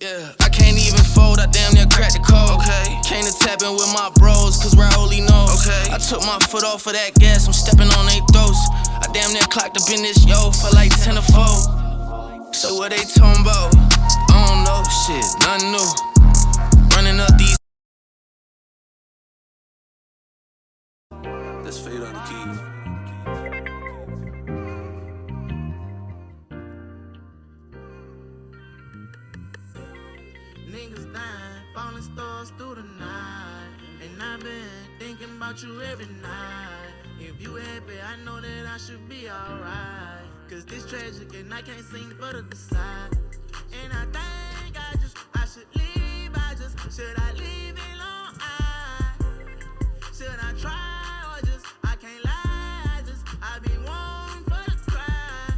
Yeah, I can't even fold, I damn near cracked the code. Okay, came to tapping with my bros, cause RaulyKnows. Okay, I took my foot off of that gas, I'm stepping on they throats. I damn near clocked up in this yo for like 10 or 4. So what they talking about? I don't know, shit, nothing new. Running up these. Let's fade on the keys. Niggas dying, falling stars through the night. And I've been thinking about you every night. If you happy, I know that I should be alright. Cause this tragic and I can't seem to decide. And I think I should leave. Should I leave it on? Should I try or I can't lie. I be wanting for the cry.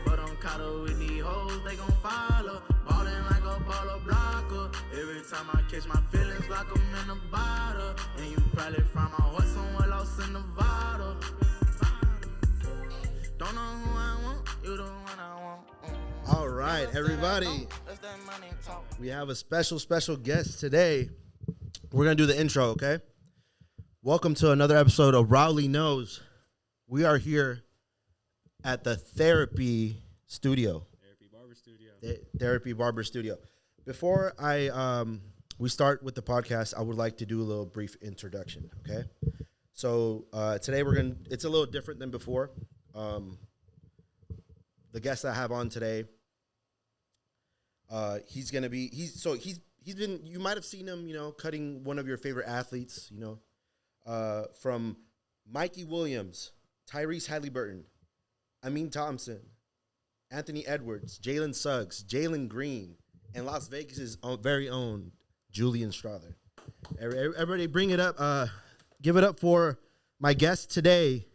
But I'm caught up with these hoes, they gon' follow. Ballin' like a polo blocker. Every time I catch my feelings, lock 'em in a bottle. And you probably find my horse somewhere lost in Nevada. Don't know who I want, you the one I want. All right, everybody. We have a special guest today. We're going to do the intro, okay? Welcome to another episode of RaulyKnows. We are here at the Therapy Studio. Therapy Barber Studio. Before we start with the podcast, I would like to do a little brief introduction, okay? So today it's a little different than before. The guest I have on today, he's been, you might have seen him, cutting one of your favorite athletes, from Mikey Williams, Tyrese Halliburton, Amin Thompson, Anthony Edwards, Jalen Suggs, Jalen Green, and Las Vegas' very own Julian Strother. Everybody bring it up. Give it up for my guest today,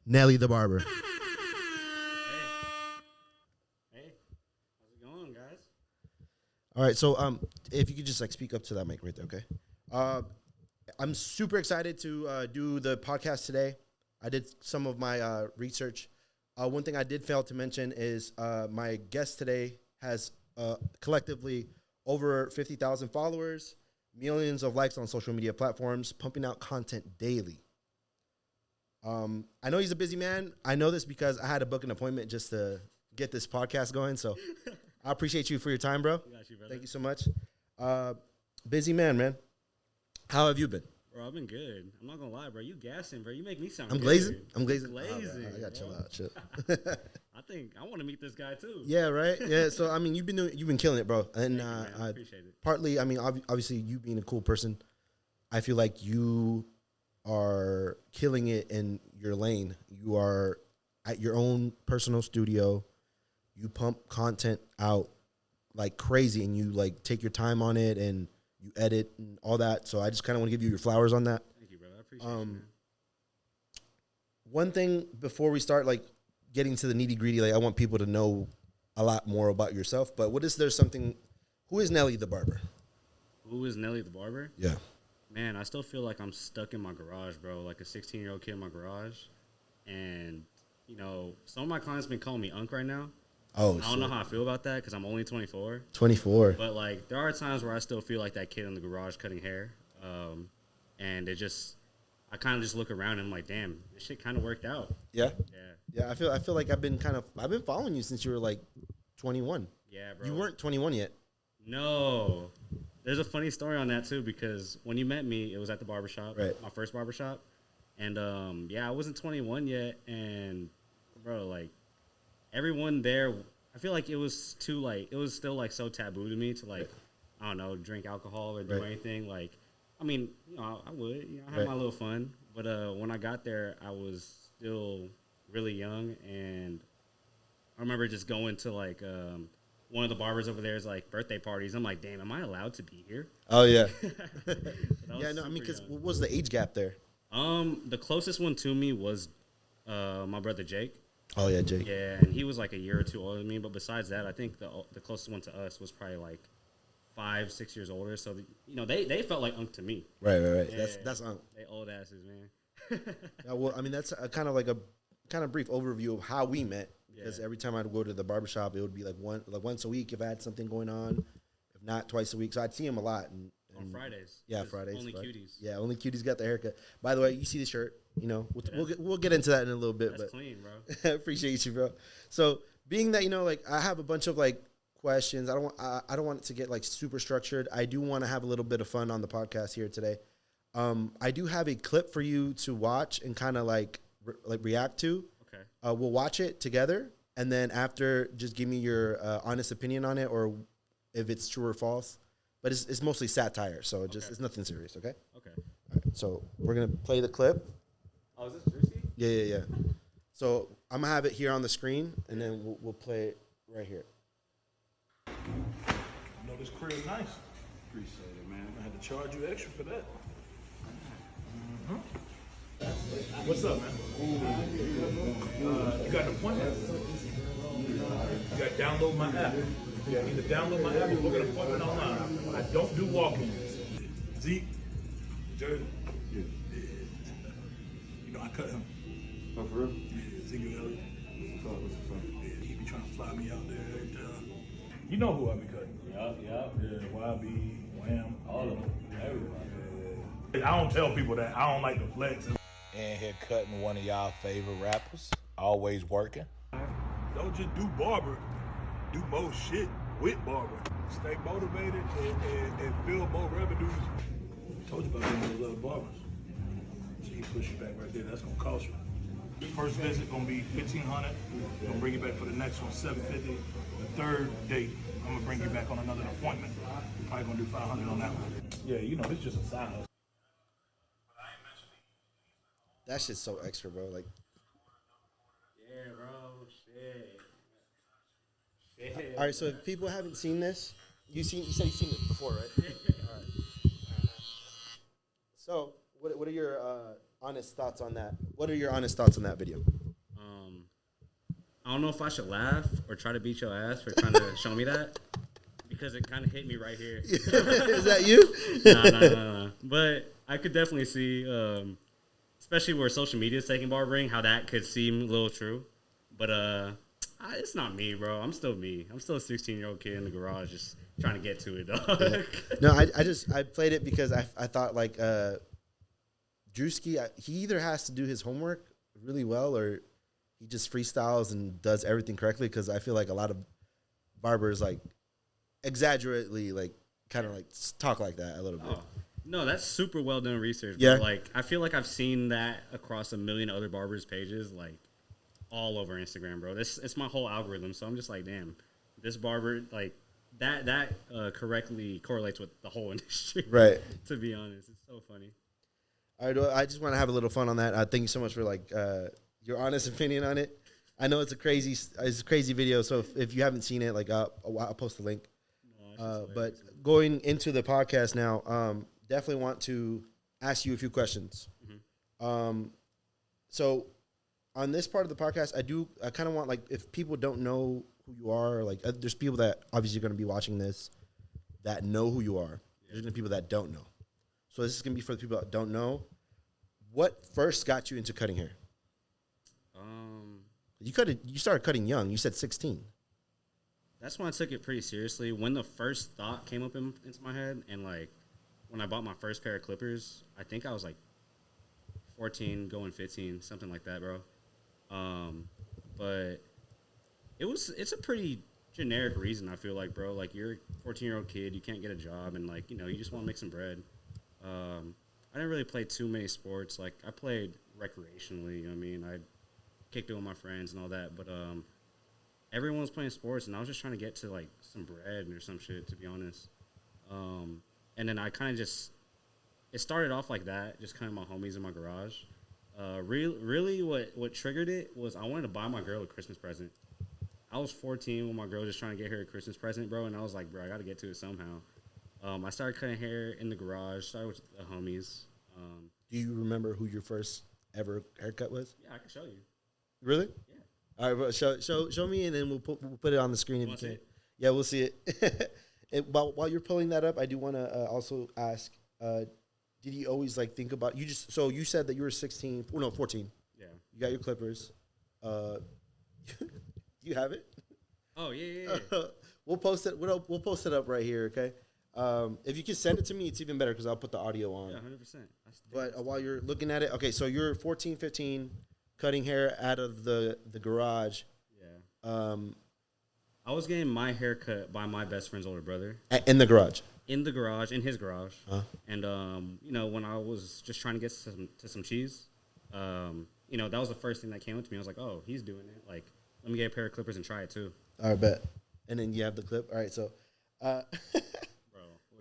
Nelly the Barber. Hey, how's it going, guys? All right, so if you could just speak up to that mic right there, okay? I'm super excited to do the podcast today. I did some of my research. One thing I did fail to mention is my guest today has collectively over 50,000 followers, millions of likes on social media platforms, pumping out content daily. I know he's a busy man. I know this because I had to book an appointment just to get this podcast going. So I appreciate you for your time, bro. Got you, brother. Thank you so much. Busy man. How have you been? Bro, I've been good. I'm not gonna lie, bro. You gassing, bro. You make me sound I'm good. glazing. I'm glazing. Glazing, I got chill out. Chill. I think I want to meet this guy too. Yeah, right. Yeah. So I mean, you've been killing it, bro. And I appreciate it. Partly, I mean, obviously, you being a cool person, I feel like you are killing it in your lane. You are at your own personal studio. You pump content out like crazy, and you take your time on it, and you edit and all that. So I just kind of want to give you your flowers on that. Thank you, brother. I appreciate it, man. One thing before we start, getting to the nitty gritty, I want people to know a lot more about yourself. But who is Nelly the Barber? Who is Nelly the Barber? Yeah. Man, I still feel like I'm stuck in my garage, bro. Like a 16-year-old kid in my garage. And, some of my clients been calling me Unc right now. Oh, I don't know how I feel about that because I'm only 24. 24. But, there are times where I still feel like that kid in the garage cutting hair. And I kind of just look around and I'm like, damn, this shit kind of worked out. Yeah? Yeah. Yeah, I feel like I've been following you since you were 21. Yeah, bro. You weren't 21 yet. No. There's a funny story on that, too, because when you met me, it was at the barbershop, right. My first barbershop. And, I wasn't 21 yet. And, bro, everyone there, I feel like it was it was still, so taboo to me to, right. I don't know, drink alcohol or do right. anything. I mean, I would. I had right. my little fun. But when I got there, I was still really young. And I remember just going to, one of the barbers over there's birthday parties. I'm like, damn, am I allowed to be here? Oh, yeah. Yeah, no, I mean, because what was the age gap there? The closest one to me was my brother Jake. Oh, yeah, Jake. Yeah, and he was a year or two older than me. But besides that, I think the closest one to us was probably 5-6 years older. So, they felt like Unc to me. Right. Yeah, That's Unc. They old asses, man. Yeah, well, I mean, that's a kind of brief overview of how we met. Because every time I'd go to the barbershop, it would be once a week if I had something going on. if not twice a week. So I'd see him a lot. And on Fridays. Yeah, Fridays. Only cuties. Yeah, only cuties got the haircut. By the way, you see the shirt. You know, we'll get into that in a little bit. That's but clean, bro. I appreciate you, bro. So being that, you know, like I have a bunch of like questions. I don't want it to get like super structured. I do want to have a little bit of fun on the podcast here today. I do have a clip for you to watch and kind of like react to. Okay. We'll watch it together, and then after, just give me your honest opinion on it, or if it's true or false. But it's mostly satire, so it's nothing serious. Okay. Okay. All right, so we're gonna play the clip. Oh, is this Druski? Yeah. So I'm gonna have it here on the screen, and then we'll play it right here. You know, this crib nice. Appreciate it, man. I had to charge you extra for that. What's up, man? You got an appointment? You got to download my app. Yeah, either download my app or book an appointment online. I don't do walk-ins. Zeke, Jersey. Yeah. You know, I cut him. Oh, for real? Yeah, Zeke Elliott. What's the fuck? Yeah, he be trying to fly me out there every time. You know who I be cutting. Yup. Yeah, YB, Wham. All of them. Everybody. I don't tell people that. I don't like the flex. In here cutting one of y'all favorite rappers, always working. Don't just do Barber. Do more shit with Barber. Stay motivated and build more revenues. I told you about them little barbers. So you push it back right there. That's gonna cost you. First visit gonna be $1,500. Gonna bring you back for the next one, $750. The third date, I'm gonna bring you back on another appointment. Probably gonna do $500 on that one. Yeah, you know, it's just a side hustle. That shit's so extra, bro. Like, Yeah, bro. Shit. all right. So if people haven't seen this, you said you've seen it before, right? All right. So what are your honest thoughts on that? What are your honest thoughts on that video? I don't know if I should laugh or try to beat your ass for trying to show me that, because it kind of hit me right here. Is that you? Nah. But I could definitely see, especially where social media is taking barbering, how that could seem a little true. But it's not me, bro. I'm still me. I'm still a 16-year-old kid in the garage just trying to get to it, dog. Yeah. No, I played it because I thought like Druski, he either has to do his homework really well or he just freestyles and does everything correctly, because I feel like a lot of barbers like exaggerately like kind of like talk like that a little bit. Oh, no, that's super well done research. Yeah. Bro. Like, I feel like I've seen that across a million other barbers' pages, like all over Instagram, bro. It's my whole algorithm. So I'm just like, damn, this barber, like that correctly correlates with the whole industry. Right. To be honest, it's so funny. All right, well, I just want to have a little fun on that. Thank you so much for like your honest opinion on it. I know it's a crazy video, so if you haven't seen it, like I'll post the link. But going into the podcast now, definitely want to ask you a few questions. Mm-hmm. So on this part of the podcast, I kind of want, like, if people don't know who you are, like there's people that obviously are going to be watching this that know who you are. Yeah. There's going to be people that don't know. So this is going to be for the people that don't know. What first got you into cutting hair? You started cutting young. You said 16. That's when I took it pretty seriously. When the first thought came up into my head, and like when I bought my first pair of clippers, I think I was like 14, going 15, something like that, bro. But it's a pretty generic reason, I feel like, bro. Like, you're a 14-year-old kid, you can't get a job, and like, you know, you just want to make some bread. I didn't really play too many sports. Like, I played recreationally, you know what I mean? I kicked it with my friends and all that, but everyone was playing sports, and I was just trying to get to like some bread or some shit, to be honest. And then I kind of it started off like that, just kind of my homies in my garage. Really what triggered it was I wanted to buy my girl a Christmas present. I was 14 when my girl was just trying to get her a Christmas present, bro, and I was like, bro, I got to get to it somehow. I started cutting hair in the garage, started with the homies. Do you remember who your first ever haircut was? Yeah, I can show you. Really? Yeah. All right, bro, show me, and then we'll put it on the screen if you can. Yeah, we'll see it. And while you're pulling that up, I do want to also ask, did you always like think about so you said that you were 16, 14. Yeah. You got your clippers. You have it? Oh, yeah. We'll post it. We'll post it up right here. Okay. If you can send it to me, it's even better because I'll put the audio on. Yeah, 100%. But while you're looking at it, okay, so you're 14, 15, cutting hair out of the garage. Yeah. I was getting my hair cut by my best friend's older brother. In the garage. In the garage, in his garage. And, you know, when I was just trying to get to some cheese, you know, that was the first thing that came up to me. I was like, oh, he's doing it. Like, let me get a pair of clippers and try it too. I bet. And then you have the clip. All right, so. Bro,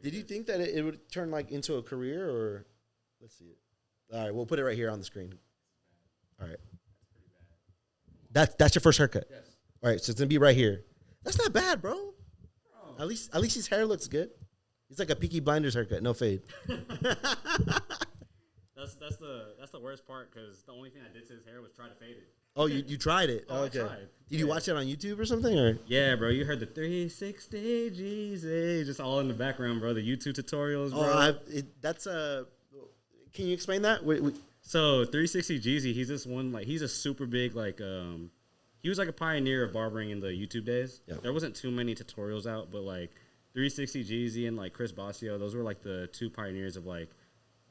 Did you think that it would turn like into a career or? Let's see it. All right, we'll put it right here on the screen. All right. That's your first haircut? Yes. All right, so it's going to be right here. That's not bad, bro. At least his hair looks good. It's like a Peaky Blinders haircut, no fade. That's the worst part because the only thing I did to his hair was try to fade it. Oh, you tried it? Oh, okay. I tried. Did you watch it on YouTube or something? Or? Yeah, bro. You heard the 360 G's just all in the background, bro. The YouTube tutorials, bro. Oh, can you explain that? So 360 Jeezy, he's this one, like, he's a super big, like, he was like a pioneer of barbering in the YouTube days. Yeah. There wasn't too many tutorials out, but like 360 Jeezy and like Chris Basio, those were like the two pioneers of like,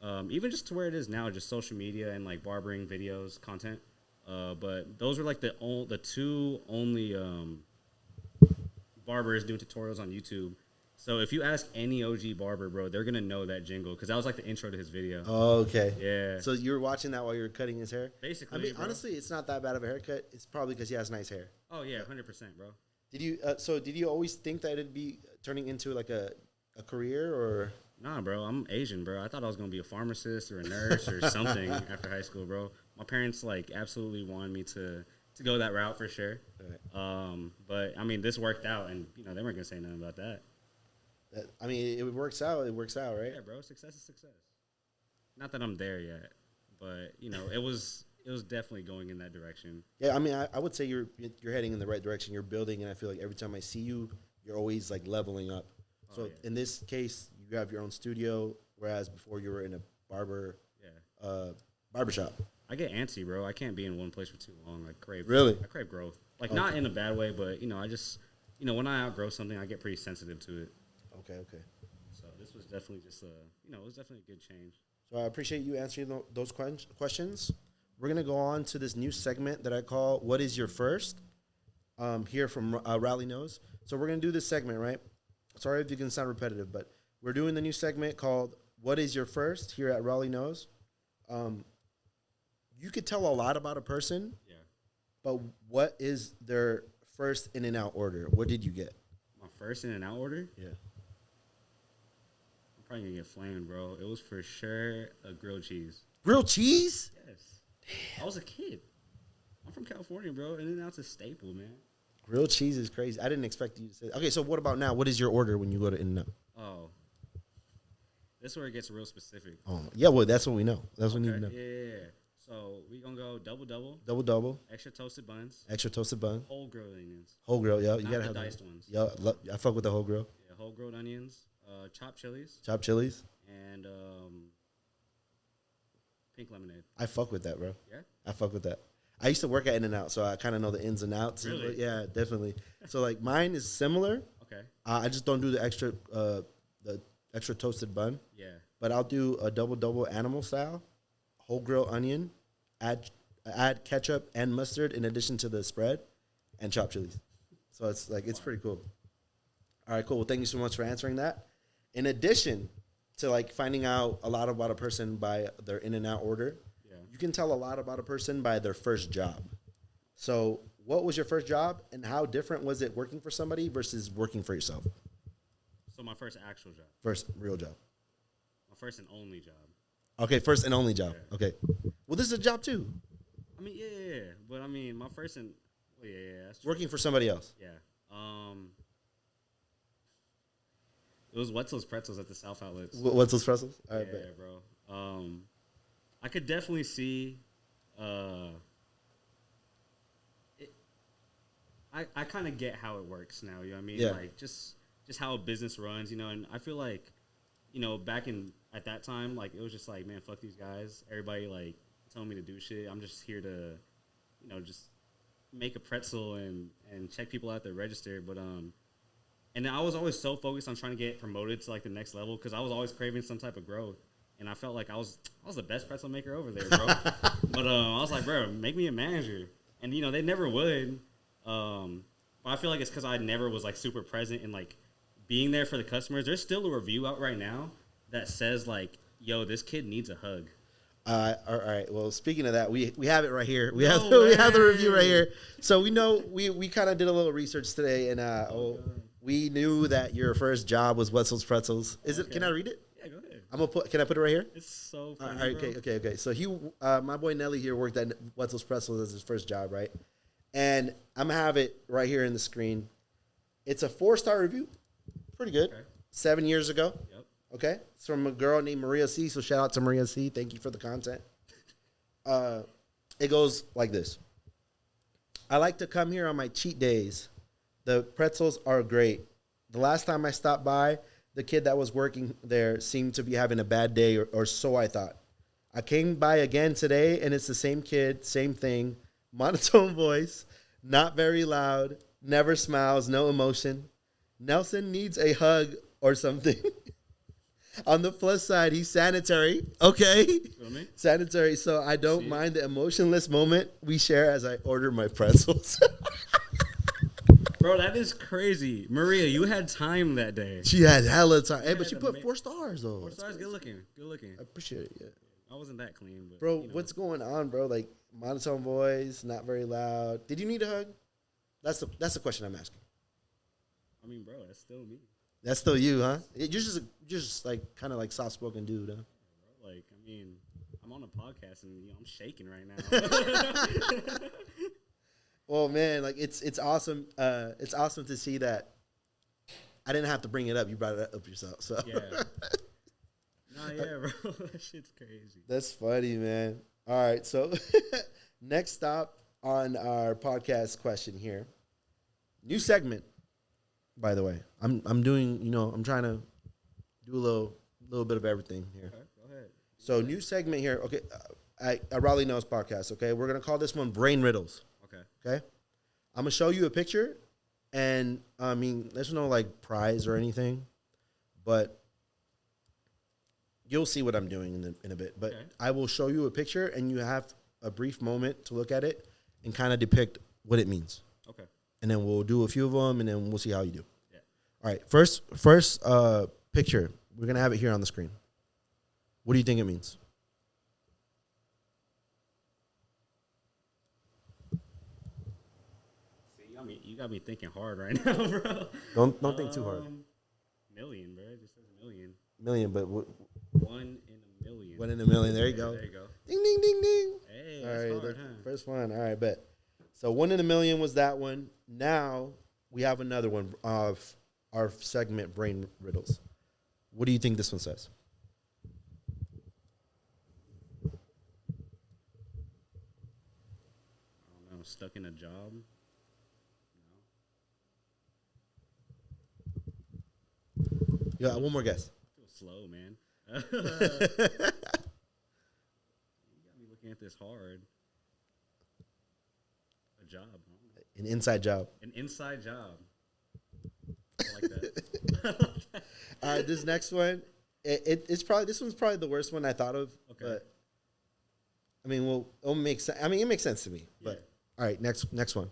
even just to where it is now, just social media and like barbering videos, content. But those were like the two only barbers doing tutorials on YouTube. So if you ask any OG barber, bro, they're gonna know that jingle because that was like the intro to his video. Oh, okay. Yeah. So you were watching that while you were cutting his hair? Basically. I mean, bro. honestly, it's not that bad of a haircut. It's probably because he has nice hair. Oh yeah, 100%, bro. Did you? Did you always think that it'd be turning into like a career or? Nah, bro. I'm Asian, bro. I thought I was gonna be a pharmacist or a nurse or something after high school, bro. My parents like absolutely wanted me to go that route for sure. Right. But I mean, this worked out, and you know they weren't gonna say nothing about that. I mean, it works out. It works out, right? Yeah, bro. Success is success. Not that I'm there yet, but you know, it was definitely going in that direction. Yeah, I mean, I would say you're heading in the right direction. You're building, and I feel like every time I see you, you're always like leveling up. So yeah. In this case, you have your own studio, whereas before you were in a barbershop. I get antsy, bro. I can't be in one place for too long. I crave growth. Like not in a bad way, but you know, I just when I outgrow something, I get pretty sensitive to it. Okay. So this was definitely just it was definitely a good change. So I appreciate you answering those questions. We're gonna go on to this new segment that I call "What is your first?" Here from RaulyKnows. So we're gonna do this segment, right? Sorry if you can sound repetitive, but we're doing the new segment called "What is your first?" here at RaulyKnows. You could tell a lot about a person, yeah. But what is their first in and out order? What did you get? My first in and out order? Yeah. I'm probably gonna get flamed, bro. It was for sure a grilled cheese. Grilled cheese? Yes. Damn. I was a kid. I'm from California, bro, and then that's a staple, man. Grilled cheese is crazy. I didn't expect you to say that. Okay, so what about now? What is your order when you go to In-N-Out? Oh. This is where it gets real specific. Oh, yeah, well, that's what we know. That's what we need to know. Yeah. So we gonna go double. Double. Extra toasted buns. Extra toasted bun. Whole grilled onions. Whole grill, yeah. You Not gotta the have diced ones. Yeah, I fuck with the whole grill. Yeah, whole grilled onions. Chopped chilies. Chopped chilies. And pink lemonade. I fuck with that, bro. Yeah? I fuck with that. I used to work at In-N-Out, so I kind of know the ins and outs. Really? Yeah, definitely. So like mine is similar. Okay. I just don't do the extra toasted bun. Yeah. But I'll do a double animal style, whole grill onion, add ketchup and mustard in addition to the spread, and chopped chilies. So it's like it's pretty cool. All right, cool. Well, thank you so much for answering that. In addition to like finding out a lot about a person by their In-N-Out order, you can tell a lot about a person by their first job. So what was your first job, and how different was it working for somebody versus working for yourself? So my first actual job. First real job. My first and only job. Okay, first and only job. Yeah. Okay. Well, this is a job too. I mean, yeah. But I mean, my first and that's true. Working for somebody else. Yeah. It was Wetzel's Pretzels at the South Outlets. What's those pretzels? All right, Yeah, bro. I could definitely see. I kind of get how it works now. You know what I mean? Yeah. Like just how a business runs. You know, and I feel like, back at that time, like it was just like, man, fuck these guys. Everybody like telling me to do shit. I'm just here to, just make a pretzel and check people out at the register. But And I was always so focused on trying to get promoted to like the next level because I was always craving some type of growth. And I felt like I was the best pretzel maker over there, bro. But I was like, bro, make me a manager. And, you know, they never would. But I feel like it's because I never was, like, super present in, like, being there for the customers. There's still a review out right now that says, like, yo, this kid needs a hug. All right. Well, speaking of that, we have it right here. We have the review right here. So we know we kind of did a little research today, and we knew that your first job was Wetzel's Pretzels. Is it? Can I read it? Yeah, go ahead. Can I put it right here? It's so All funny, right, bro. okay. So my boy Nelly here worked at Wetzel's Pretzels as his first job, right? And I'm gonna have it right here in the screen. It's a 4-star review, pretty good. Okay. 7 years ago. Yep. Okay, it's from a girl named Maria C. So shout out to Maria C. Thank you for the content. It goes like this. I like to come here on my cheat days. The pretzels are great. The last time I stopped by, the kid that was working there seemed to be having a bad day, or so I thought. I came by again today, and it's the same kid, same thing, monotone voice, not very loud, never smiles, no emotion. Nelson needs a hug or something. On the plus side, he's sanitary, okay? Feel me? Sanitary, so I don't mind the emotionless moment we share as I order my pretzels. Bro, that is crazy. Maria, you had time that day. She had hella time. Hey, but Yeah, she put 4 stars, though. 4 stars, good looking. Good looking. I appreciate it, yeah. I wasn't that clean, but Bro, you know. what's going on, bro? Like, monotone voice, not very loud. Did you need a hug? That's the question I'm asking. I mean, bro, that's still me. That's still you, huh? You're just like kind of like soft-spoken dude, huh? Bro. Like, I mean, I'm on a podcast and I'm shaking right now. Well, man, like it's awesome. It's awesome to see that. I didn't have to bring it up. You brought it up yourself. So Yeah. Nah, yeah, bro. That shit's crazy. that's funny, man. All right, so next stop on our podcast question here. New segment, by the way. I'm doing, I'm trying to do a little bit of everything here. Okay, go ahead. So new segment here. Okay, at RaulyKnows Podcast. Okay, we're gonna call this one Brain Riddles. Okay. Okay, I'm gonna show you a picture, and I mean, there's no like prize or anything, but you'll see what I'm doing in a bit. But Okay. I will show you a picture, and you have a brief moment to look at it and kind of depict what it means. Okay. And then we'll do a few of them, and then we'll see how you do. Yeah. All right, first picture. We're gonna have it here on the screen. What do you think it means? See, you got me thinking hard right now, bro. Don't think too hard. Million, bro. It just says million. Million, but 1 in a million. 1 in a million. There you go. There you go. Ding, ding, ding, ding. Hey, All that's right, hard, the huh? first one. All right, bet. So 1 in a million was that one. Now we have another one of our segment, Brain Riddles. What do you think this one says? I don't know. Stuck in a job. Yeah, one more guess. I feel slow, man. You got me looking at this hard. A job, huh? An inside job. An inside job. I like that. All right, this next one, this one's probably the worst one I thought of. Okay. But I mean, it'll make sense. I mean, it makes sense to me. But all right, next one.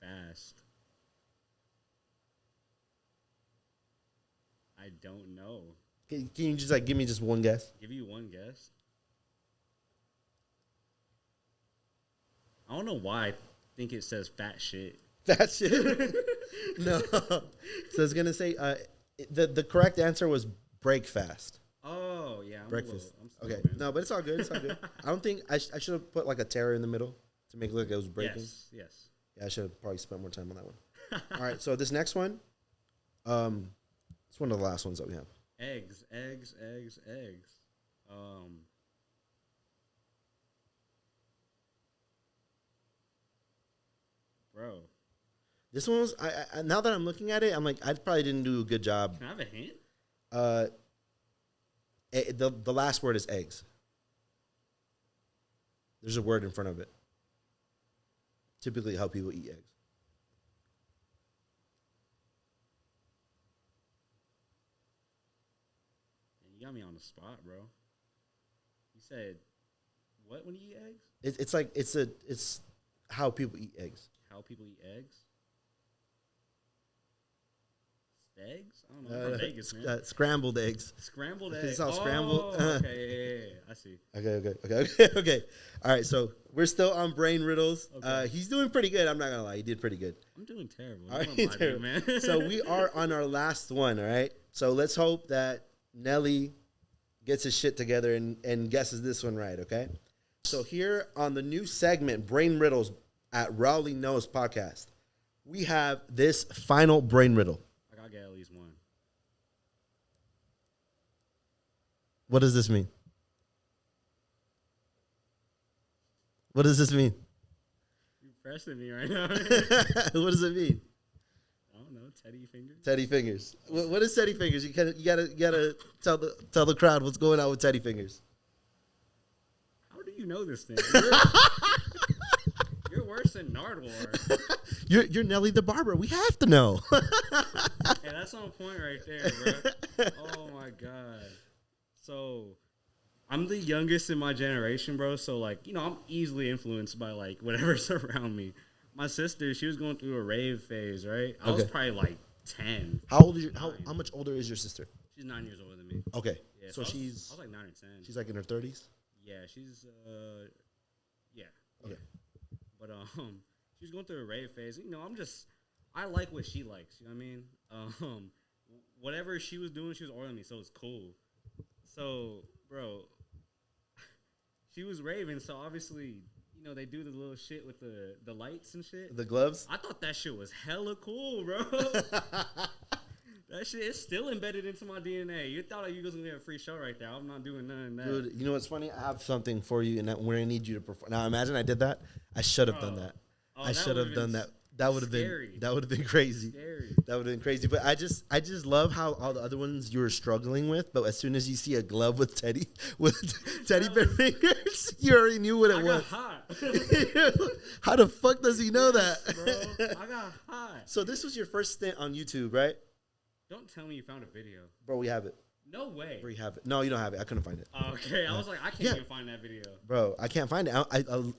Fast. I don't know. Can you just like give me just one guess? Give you one guess. I don't know why I think it says fat shit. That shit. No. So it's gonna say the correct answer was break fast. Oh yeah, Breakfast. I'm slow, Okay. man. No, but it's all good. It's all good. I don't think I should have put like a terror in the middle to make it look like it was breaking. Yes. Yeah, I should have probably spent more time on that one. All right. So this next one, it's one of the last ones that we have. Eggs. Bro, This one was. I now that I'm looking at it, I'm like, I probably didn't do a good job. can I have a hint? The last word is eggs. There's a word in front of it. typically how people eat eggs. You got me on the spot, bro. You said what when you eat eggs? It's how people eat eggs. How people eat eggs? Eggs? I don't know. I'm from Vegas, man. Scrambled eggs. Scrambled It's eggs. all scrambled. Okay, yeah. I see. Okay. All right, so we're still on brain riddles. Okay. He's doing pretty good. I'm not gonna lie, he did pretty good. I'm doing terrible. All right, Don't lie to me, man. so we are on our last one. All right, so let's hope that Nelly gets his shit together and guesses this one right. Okay, so here on the new segment, Brain Riddles at RaulyKnows Podcast, we have this final brain riddle. I gotta get at least one. What does this mean? What does this mean? You're pressing me right now. What does it mean? I don't know. Teddy fingers. Teddy fingers. What is Teddy fingers? You gotta tell the crowd what's going on with Teddy fingers. How do you know this thing? You're worse than Nardwar. You're Nelly the Barber. We have to know. Hey, that's on point right there, bro. Oh my god. So, I'm the youngest in my generation, bro. So, like, you know, I'm easily influenced by like whatever's around me. My sister, she was going through a rave phase, right? I was probably like 10. How old is your, how much older is your sister? She's 9 years older than me. Okay. Yeah, So I was she's like 9 or 10. she's like in her 30s. Yeah, she's yeah. Okay. But she was going through a rave phase. You know, I like what she likes. You know what I mean? Whatever she was doing, she was older than me, so it's cool. So, bro, she was raving. So obviously, you know, they do the little shit with the lights and shit. The gloves. I thought that shit was hella cool, bro. That shit is still embedded into my DNA. You thought you was gonna get a free show right there. I'm not doing none of that. Dude, you know what's funny? I have something for you, and we're gonna need you to perform. Now, imagine I did that. I should have done that. I should have done that. That would have been crazy. Scary. That would have been crazy. But I just love how all the other ones you were struggling with, but as soon as you see a glove with teddy bear fingers, you already knew what it was. Hot. How the fuck does he know that? Bro, I got hot. So this was your first stint on YouTube, right? Don't tell me you found a video. Bro, we have it. No way. Bro, you have it. No, you don't have it. I couldn't find it. Okay, I was like, I can't even find that video. Bro, I can't find it.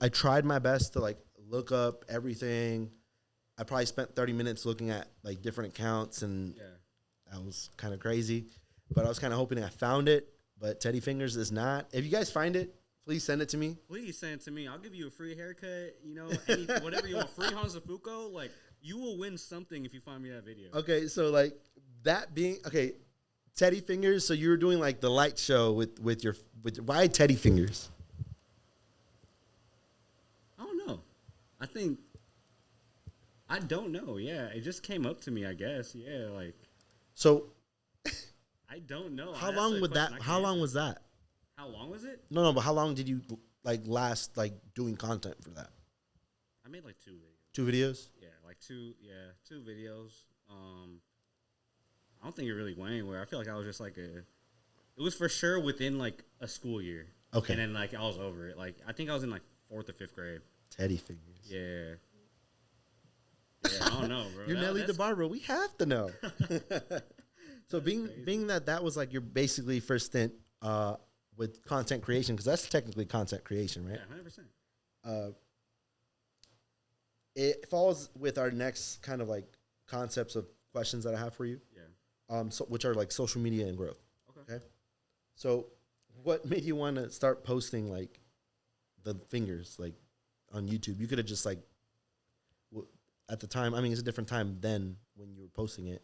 I tried my best to like look up everything. I probably spent 30 minutes looking at like different accounts, and that was kind of crazy. But I was kind of hoping I found it, but Teddy Fingers is not. If you guys find it, please send it to me. Please send it to me. I'll give you a free haircut. You know, whatever you want. Free Hansafuko. Like, you will win something if you find me that video. Okay, so like that being okay, Teddy Fingers. So you were doing like the light show with why Teddy Fingers? I don't know. I don't know. Yeah, it just came up to me, I guess. Yeah, like. So. I don't know. How long would that? How long was that? How long was it? No, but how long did you like last like doing content for that? I made like 2 videos. 2 videos? Yeah, like 2 videos. I don't think it really went anywhere. I feel like I was just like it was for sure within like a school year. Okay. And then like I was over it. Like I think I was in like 4th or 5th grade. Teddy Fingers. Yeah. Yeah, I don't know, bro. You're Nelly the Barber. We have to know. So being that was like your basically first stint with content creation, because that's technically content creation, right? Yeah, 100%. It falls with our next kind of like concepts of questions that I have for you. Yeah. So which are like social media and growth. Okay. So what made you want to start posting like the fingers like on YouTube? You could have just like at the time. I mean, it's a different time then when you were posting it.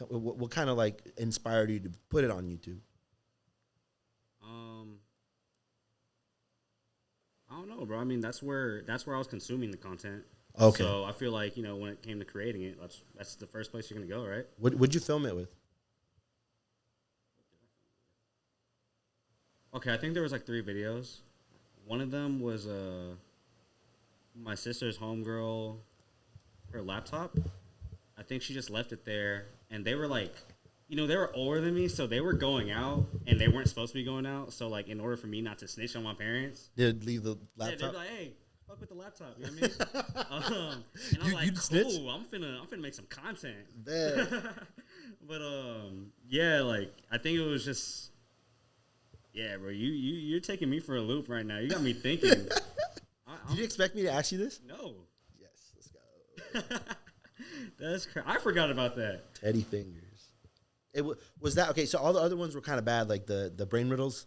What kind of like inspired you to put it on YouTube? I don't know, bro. I mean, that's where I was consuming the content. Okay. So I feel like, you know, when it came to creating it, that's the first place you're gonna go, right? What'd you film it with? Okay, I think there was like 3 videos. One of them was my sister's homegirl, her laptop. I think she just left it there, and they were like, you know, they were older than me, so they were going out, and they weren't supposed to be going out. So like, in order for me not to snitch on my parents, Did leave the yeah, laptop? they'd be like, hey, fuck with the laptop. You know what I mean? And I was like, cool. I'm finna make some content. But yeah, like I think it was just, yeah, bro. You're taking me for a loop right now. You got me thinking. Did you expect me to ask you this? No. Yes, let's go. That's crazy. I forgot about that. Teddy fingers. It was that okay? So all the other ones were kind of bad, like the brain riddles.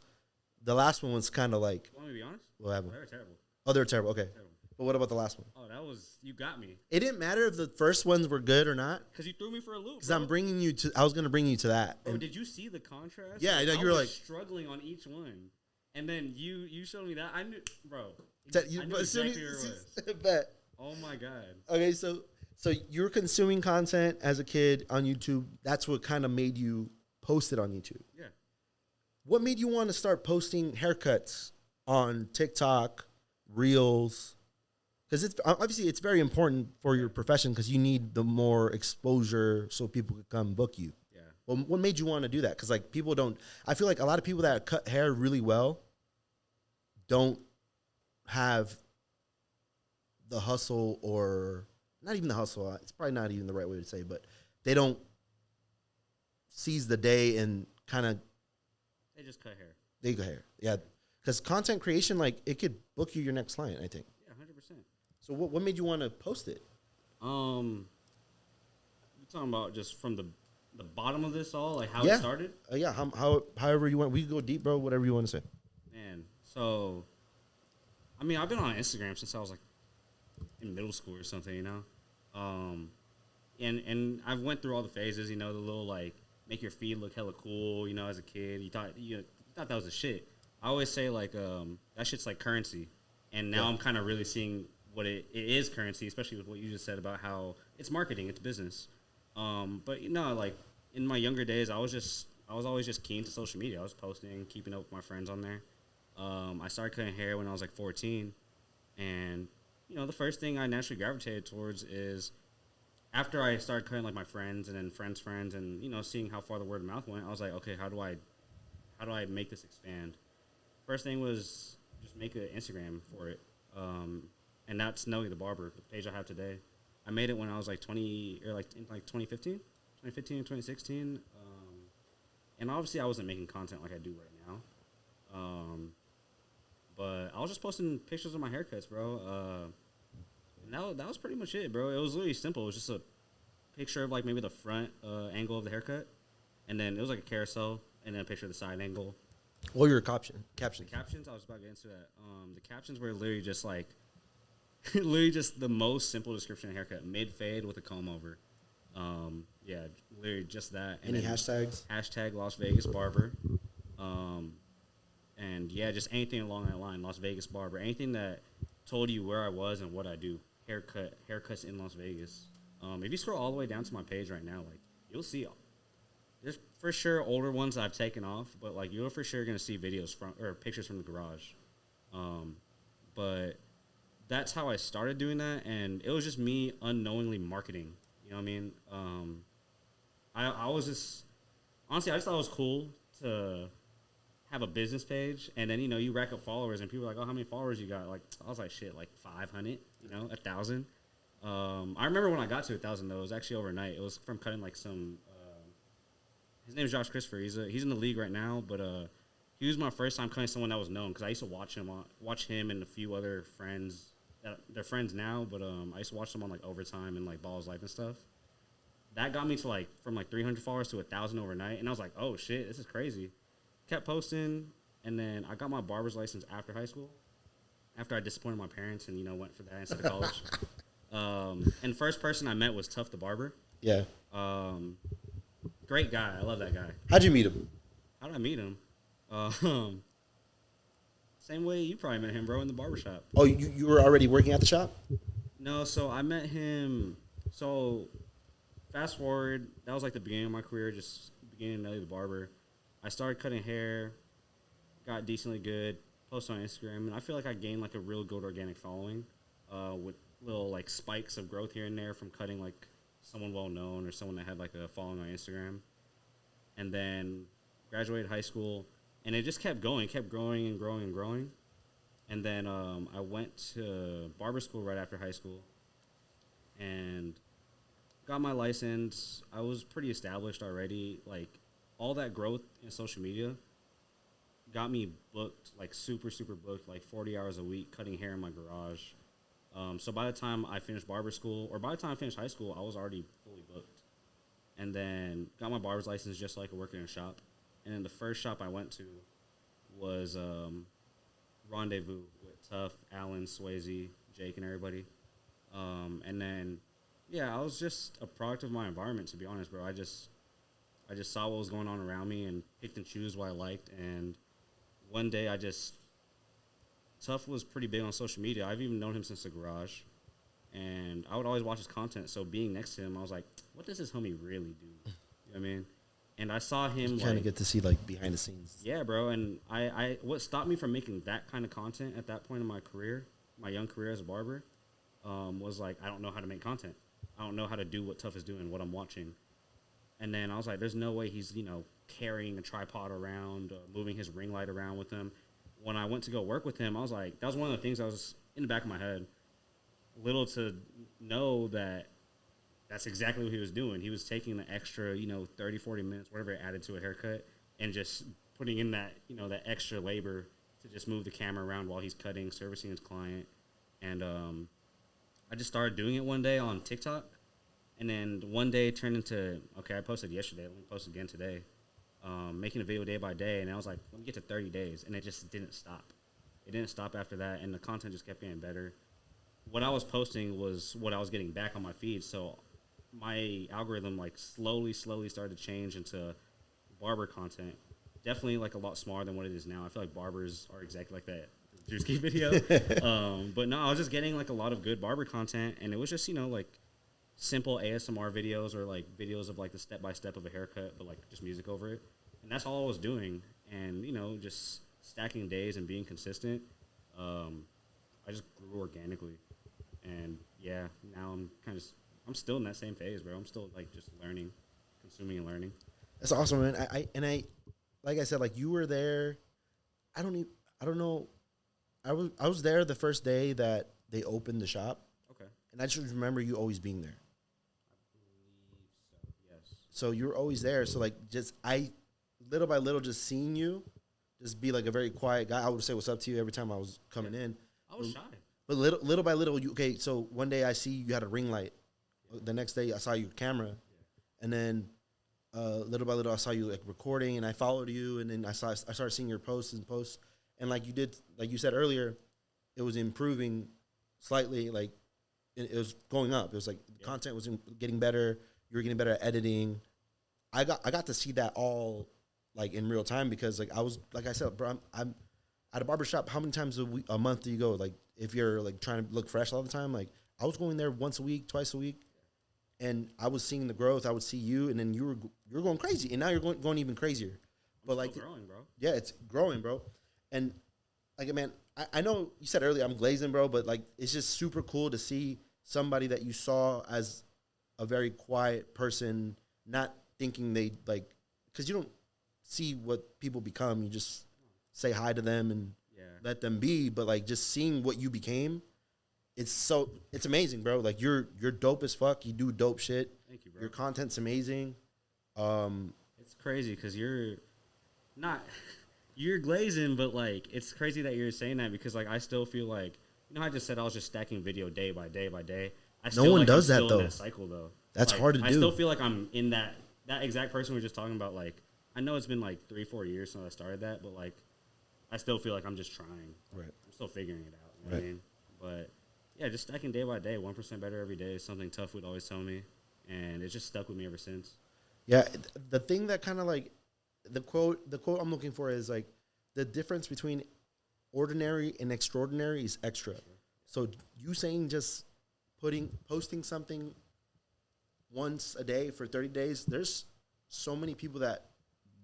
The last one was kind of like. Want me to be honest? What happened? They were terrible. Oh, they were terrible. Okay. Terrible. But what about the last one? Oh, that was, you got me. It didn't matter if the first ones were good or not. Because you threw me for a loop. Because I'm bringing you to. I was gonna bring you to that. Bro, did you see the contrast? Yeah, like, you were like struggling on each one, and then you showed me that. I knew, bro. I knew but exactly where it was. Bet. Oh my god. Okay, so you're consuming content as a kid on YouTube. That's what kind of made you post it on YouTube. Yeah. What made you want to start posting haircuts on TikTok, Reels? Because it's very important for your profession because you need the more exposure so people could come book you. Yeah. Well, what made you want to do that? Because like people don't. I feel like a lot of people that cut hair really well don't have the hustle, or not even the hustle. It's probably not even the right way to say, but they don't seize the day and kind of. They just cut hair. They go hair, yeah. Because content creation, like it could book you your next client. I think. Yeah, 100%. So what made you want to post it? You're talking about just from the bottom of this all, like how it started? Yeah, however you want. We can go deep, bro. Whatever you want to say. Man, so I mean, I've been on Instagram since I was like in middle school or something, you know. And I've went through all the phases, you know, the little like make your feed look hella cool, you know, as a kid. You thought that was a shit. I always say like that shit's like currency, and now I'm kind of really seeing what it is currency, especially with what you just said about how it's marketing, it's business. But you know, like in my younger days, I was always just keen to social media. I was posting, keeping up with my friends on there. I started cutting hair when I was like 14, and you know, the first thing I naturally gravitated towards is after I started cutting like my friends and then friends' friends, and you know, seeing how far the word of mouth went, I was like, okay, how do I make this expand? First thing was just make an Instagram for it. And that's Nellythebarber, the page I have today. I made it when I was like 20, or like in like 2015 and 2016. And obviously I wasn't making content like I do right now. But I was just posting pictures of my haircuts, bro. And that was pretty much it, bro. It was really simple. It was just a picture of like maybe the front angle of the haircut. And then it was like a carousel, and then a picture of the side angle. Or your captions. The captions, I was about to get into that. The captions were literally just like, literally just the most simple description of haircut. Mid fade with a comb over. Yeah, literally just that. And any hashtags? Hashtag Las Vegas Barber. And yeah, just anything along that line. Las Vegas Barber. Anything that told you where I was and what I do. Haircuts in Las Vegas. If you scroll all the way down to my page right now, like you'll see there's for sure older ones I've taken off, but like you're for sure gonna see videos from or pictures from the garage. But that's how I started doing that, and it was just me unknowingly marketing. You know what I mean? I was just honestly I just thought it was cool to have a business page, and then you know you rack up followers, and people are like, oh, how many followers you got? Like I was like, shit, like 500, you know, 1,000. I remember when I got to 1,000 though, it was actually overnight. It was from cutting like some. His name is Josh Christopher. He's in the league right now, but he was my first time cutting someone that was known because I used to watch him and a few other friends that they're friends now, but I used to watch them on like Overtime and like Balls Life and stuff. That got me to like from like 300 followers to 1,000 overnight, and I was like, oh shit, this is crazy. Kept posting, and then I got my barber's license after high school, after I disappointed my parents and you know went for that instead of college. And the first person I met was Tough the Barber. Yeah. Great guy. I love that guy. How'd you meet him? How did I meet him? Same way you probably met him, bro, in the barbershop. Oh, you were already working at the shop? No, so I met him. So fast forward, that was like the beginning of my career, just beginning of Nelly the Barber. I started cutting hair, got decently good, posted on Instagram, and I feel like I gained like a real good organic following with little like spikes of growth here and there from cutting like someone well known or someone that had like a following on Instagram. And then graduated high school, and it just kept going, kept growing and growing and growing. And then I went to barber school right after high school and got my license. I was pretty established already. Like, all that growth in social media got me booked, like super, super booked, like 40 hours a week, cutting hair in my garage. So by the time I finished barber school, or by the time I finished high school, I was already fully booked. And then got my barber's license just so I could work in a shop. And then the first shop I went to was Rendezvous with Tuff, Alan, Swayze, Jake, and everybody. And then, yeah, I was just a product of my environment, to be honest, bro. I just saw what was going on around me and picked and chose what I liked. And one day Tuff was pretty big on social media. I've even known him since the garage. And I would always watch his content. So being next to him, I was like, what does this homie really do? You know what I mean? And I saw him kind of get to see like behind the scenes. Yeah, bro. And I what stopped me from making that kind of content at that point in my career, my young career as a barber, was like, I don't know how to make content. I don't know how to do what Tuff is doing, what I'm watching. And then I was like, there's no way he's, carrying a tripod around, moving his ring light around with him. When I went to go work with him, I was like, that was one of the things that was in the back of my head. Little to know that that's exactly what he was doing. He was taking the extra, 30, 40 minutes, whatever it added to a haircut, and just putting in that, that extra labor to just move the camera around while he's cutting, servicing his client. And I just started doing it one day on TikTok. And then one day it turned into, okay, I posted yesterday. Let me post again today. Making a video day by day. And I was like, let me get to 30 days. And it just didn't stop. It didn't stop after that. And the content just kept getting better. What I was posting was what I was getting back on my feed. So my algorithm like slowly started to change into barber content. Definitely like a lot smaller than what it is now. I feel like barbers are exactly like that Druski video. But no, I was just getting like a lot of good barber content, and it was just, like simple ASMR videos or like videos of like the step-by-step of a haircut, but like just music over it. And that's all I was doing. And, just stacking days and being consistent. I just grew organically. And yeah, now I'm still in that same phase, bro. I'm still like just learning, consuming and learning. That's awesome, man. I like I said, like you were there. I don't know. I was there the first day that they opened the shop. Okay. And I just remember you always being there. I believe so. Yes. So you were always there. So like little by little, just seeing you, just be like a very quiet guy. I would say what's up to you every time I was coming in. I was shy. But little by little, so one day I see you had a ring light. The next day I saw your camera. And then little by little I saw you like recording, and I followed you, and then I started seeing your posts. And like you said earlier, it was improving slightly, like it was going up. It was like the content was getting better. You were getting better at editing. I got to see that all like in real time, because like I said, bro, I'm at a barbershop. How many times a month do you go? Like if you're like trying to look fresh all the time, like I was going there once a week, twice a week, and I was seeing the growth. I would see you, and then you're going crazy, and now you're going even crazier. But like growing, bro. Yeah, it's growing, bro. And like, man, I know you said earlier I'm glazing, bro, but like it's just super cool to see somebody that you saw as a very quiet person, not thinking they like, because you don't see what people become. You just say hi to them and let them be. But like just seeing what you became, it's amazing, bro. Like you're dope as fuck. You do dope shit. Thank you, bro. Your content's amazing. It's crazy because you're glazing, but like it's crazy that you're saying that, because like I still feel like, I just said I was just stacking video day by day by day. No one does that though. In that cycle though. That's like, hard to do. I still feel like I'm in that exact person we were just talking about. Like I know it's been like 3-4 years since I started that, but like I still feel like I'm just trying. Right. I'm still figuring it out. You know what I mean? But yeah, just stacking day by day, 1% better every day is something Tuff would always tell me, and it's just stuck with me ever since. Yeah, the thing that kind of like the quote I'm looking for is like the difference between ordinary and extraordinary is extra. So you saying just posting something once a day for 30 days, there's so many people that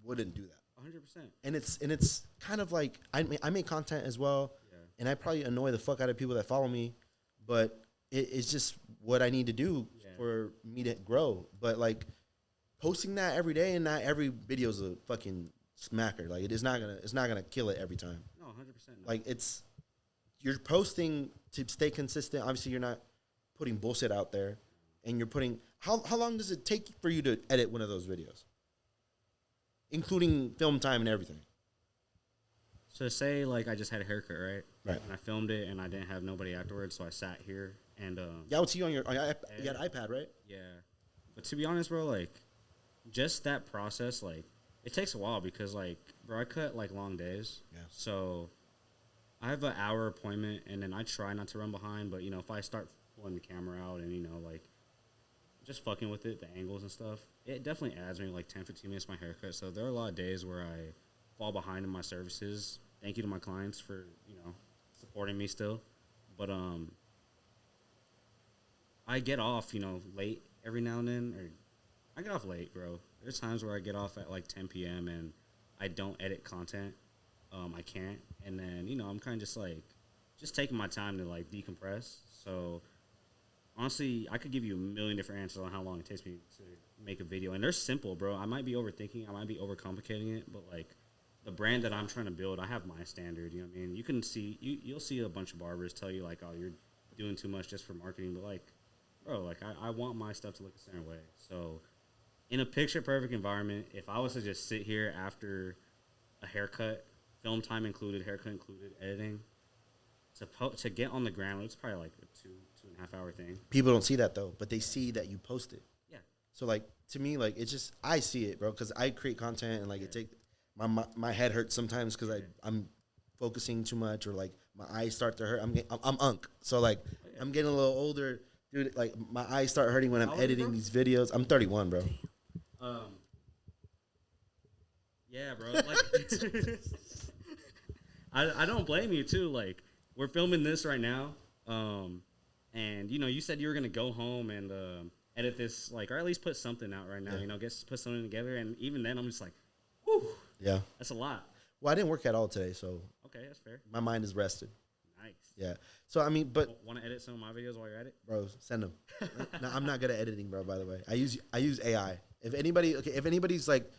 wouldn't do that. 100%. And it's kind of like I make content as well, and I probably annoy the fuck out of people that follow me, but it's just what I need to do for me to grow. But like posting that every day, and not every video is a fucking smacker. Like it's not gonna kill it every time. No, 100%. Like it's you're posting to stay consistent. Obviously, you're not putting bullshit out there, and you're putting. How long does it take for you to edit one of those videos, including film time and everything? So say like I just had a haircut, right? Right. And I filmed it, and I didn't have nobody afterwards, so I sat here and Yeah, I would see you on your you had iPad, right? yeah. But to be honest, bro, like just that process, like it takes a while because like bro, I cut like long days. Yeah. So I have an hour appointment, and then I try not to run behind. But if I start pulling the camera out and like just fucking with it, the angles and stuff, it definitely adds me like 10, 15 minutes to my haircut. So there are a lot of days where I fall behind in my services. Thank you to my clients for supporting me still, but I get off late every now and then, or I get off late, bro. There's times where I get off at like 10 p.m. and I don't edit content. I can't, and then I'm kind of just taking my time to like decompress. So honestly, I could give you a million different answers on how long it takes me to make a video, and they're simple, bro. I might be overthinking, I might be overcomplicating it, but like the brand that I'm trying to build, I have my standard. You know what I mean? You can see you'll see a bunch of barbers tell you like, oh, you're doing too much just for marketing, but like, bro, like I want my stuff to look a certain way. So in a picture perfect environment, if I was to just sit here after a haircut, film time included, haircut included, editing, to get on the gram, it's probably like a 2.5 hour thing. People don't see that though, but they see that you post it. Yeah. So like to me, like it's just I see it, bro, because I create content and like it take my head hurts sometimes because I'm focusing too much or like my eyes start to hurt. I'm unk, so like I'm getting a little older, dude. Like my eyes start hurting when I'm editing these videos. I'm 31, bro. Yeah, bro. Like, I don't blame you too. Like we're filming this right now, and you said you were gonna go home and edit this, like, or at least put something out right now. Yeah. Put something together, and even then, I'm just like, whew, Yeah. that's a lot. Well, I didn't work at all today, so Okay, that's fair. my mind is rested. Nice. Yeah. So I mean, but Want to edit some of my videos while you're at it? bro, send them. No, I'm not good at editing, bro. By the way, I use AI. If anybody's like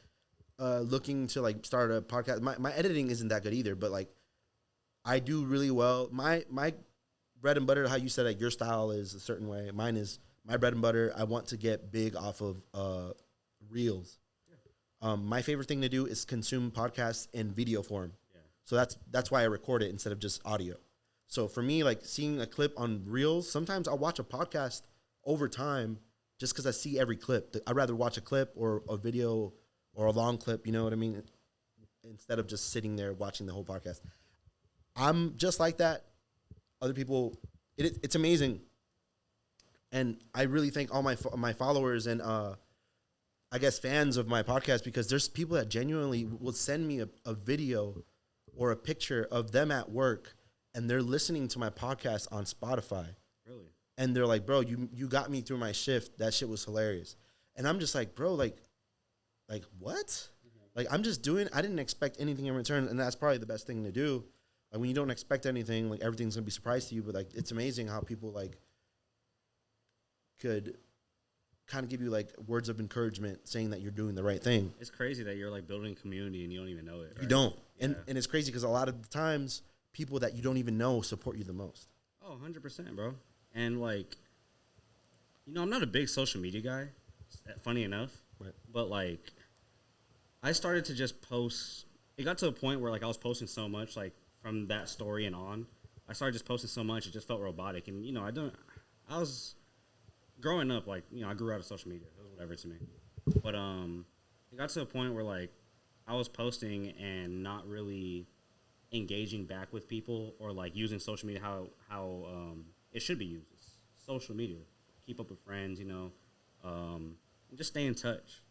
looking to like start a podcast, my editing isn't that good either. But like, I do really well. My bread and butter, how you said like your style is a certain way. Mine is my bread and butter. I want to get big off of reels. My favorite thing to do is consume podcasts in video form. Yeah. So that's why I record it instead of just audio. So for me, like seeing a clip on reels, sometimes I'll watch a podcast over time just because I see every clip. I'd rather watch a clip or a video or a long clip, you know what I mean? Instead of just sitting there watching the whole podcast. I'm just like that. Other people, it's amazing. And I really thank all my followers and I guess fans of my podcast, because there's people that genuinely will send me a video or a picture of them at work and they're listening to my podcast on Spotify. Really? And they're like, bro, you got me through my shift. That shit was hilarious. And I'm just like, bro, like what? Mm-hmm. Like I'm just I didn't expect anything in return. And that's probably the best thing to do. Like when you don't expect anything, like everything's gonna be a surprise to you. But like it's amazing how people like could kind of give you like words of encouragement saying that you're doing the right thing. It's crazy that you're like building a community and you don't even know it. Right? You don't. Yeah. And it's crazy because a lot of the times people that you don't even know support you the most. Oh, 100%, bro. And like, I'm not a big social media guy, funny enough. Right. But like, I started to just post. It got to a point where like I was posting so much, like from that story and on, I started just posting so much, it just felt robotic. And I was growing up, like, I grew out of social media. It was whatever to me. But it got to a point where like I was posting and not really engaging back with people or like using social media how it should be used. It's social media. Keep up with friends, and just stay in touch.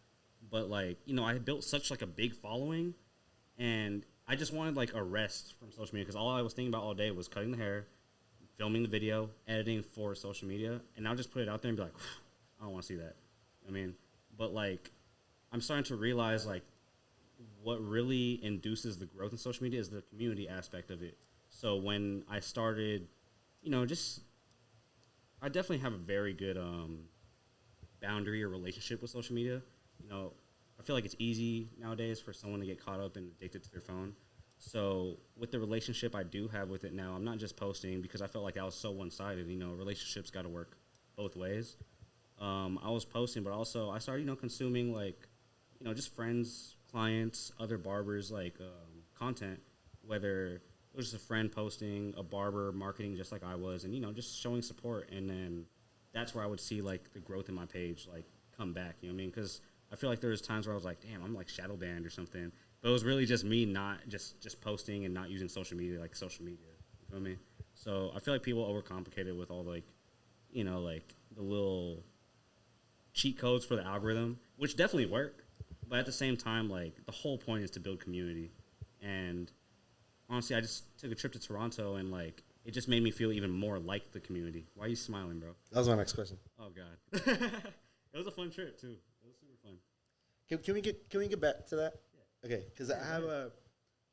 But like, I had built such like a big following, and I just wanted like a rest from social media because all I was thinking about all day was cutting the hair, filming the video, editing for social media, and I'll just put it out there and be like, I don't want to see that. I mean, but like, I'm starting to realize like what really induces the growth in social media is the community aspect of it. So when I started, I definitely have a very good boundary or relationship with social media. I feel like it's easy nowadays for someone to get caught up and addicted to their phone. So with the relationship I do have with it now, I'm not just posting because I felt like that was so one-sided. You know, relationships got to work both ways. I was posting, but also I started, consuming like, just friends, clients, other barbers, like content, whether it was just a friend posting, a barber marketing just like I was, and, just showing support. And then that's where I would see like the growth in my page, like come back, you know what I mean? Because I feel like there was times where I was like, damn, I'm like shadow banned or something. But it was really just me not just posting and not using social media like social media. You feel me? So I feel like people overcomplicate it with all like, like the little cheat codes for the algorithm, which definitely work. But at the same time, like the whole point is to build community. And honestly, I just took a trip to Toronto and like it just made me feel even more like the community. Why are you smiling, bro? That was my next question. Oh God. It was a fun trip too. It was super fun. Can we get back to that? Okay, because I have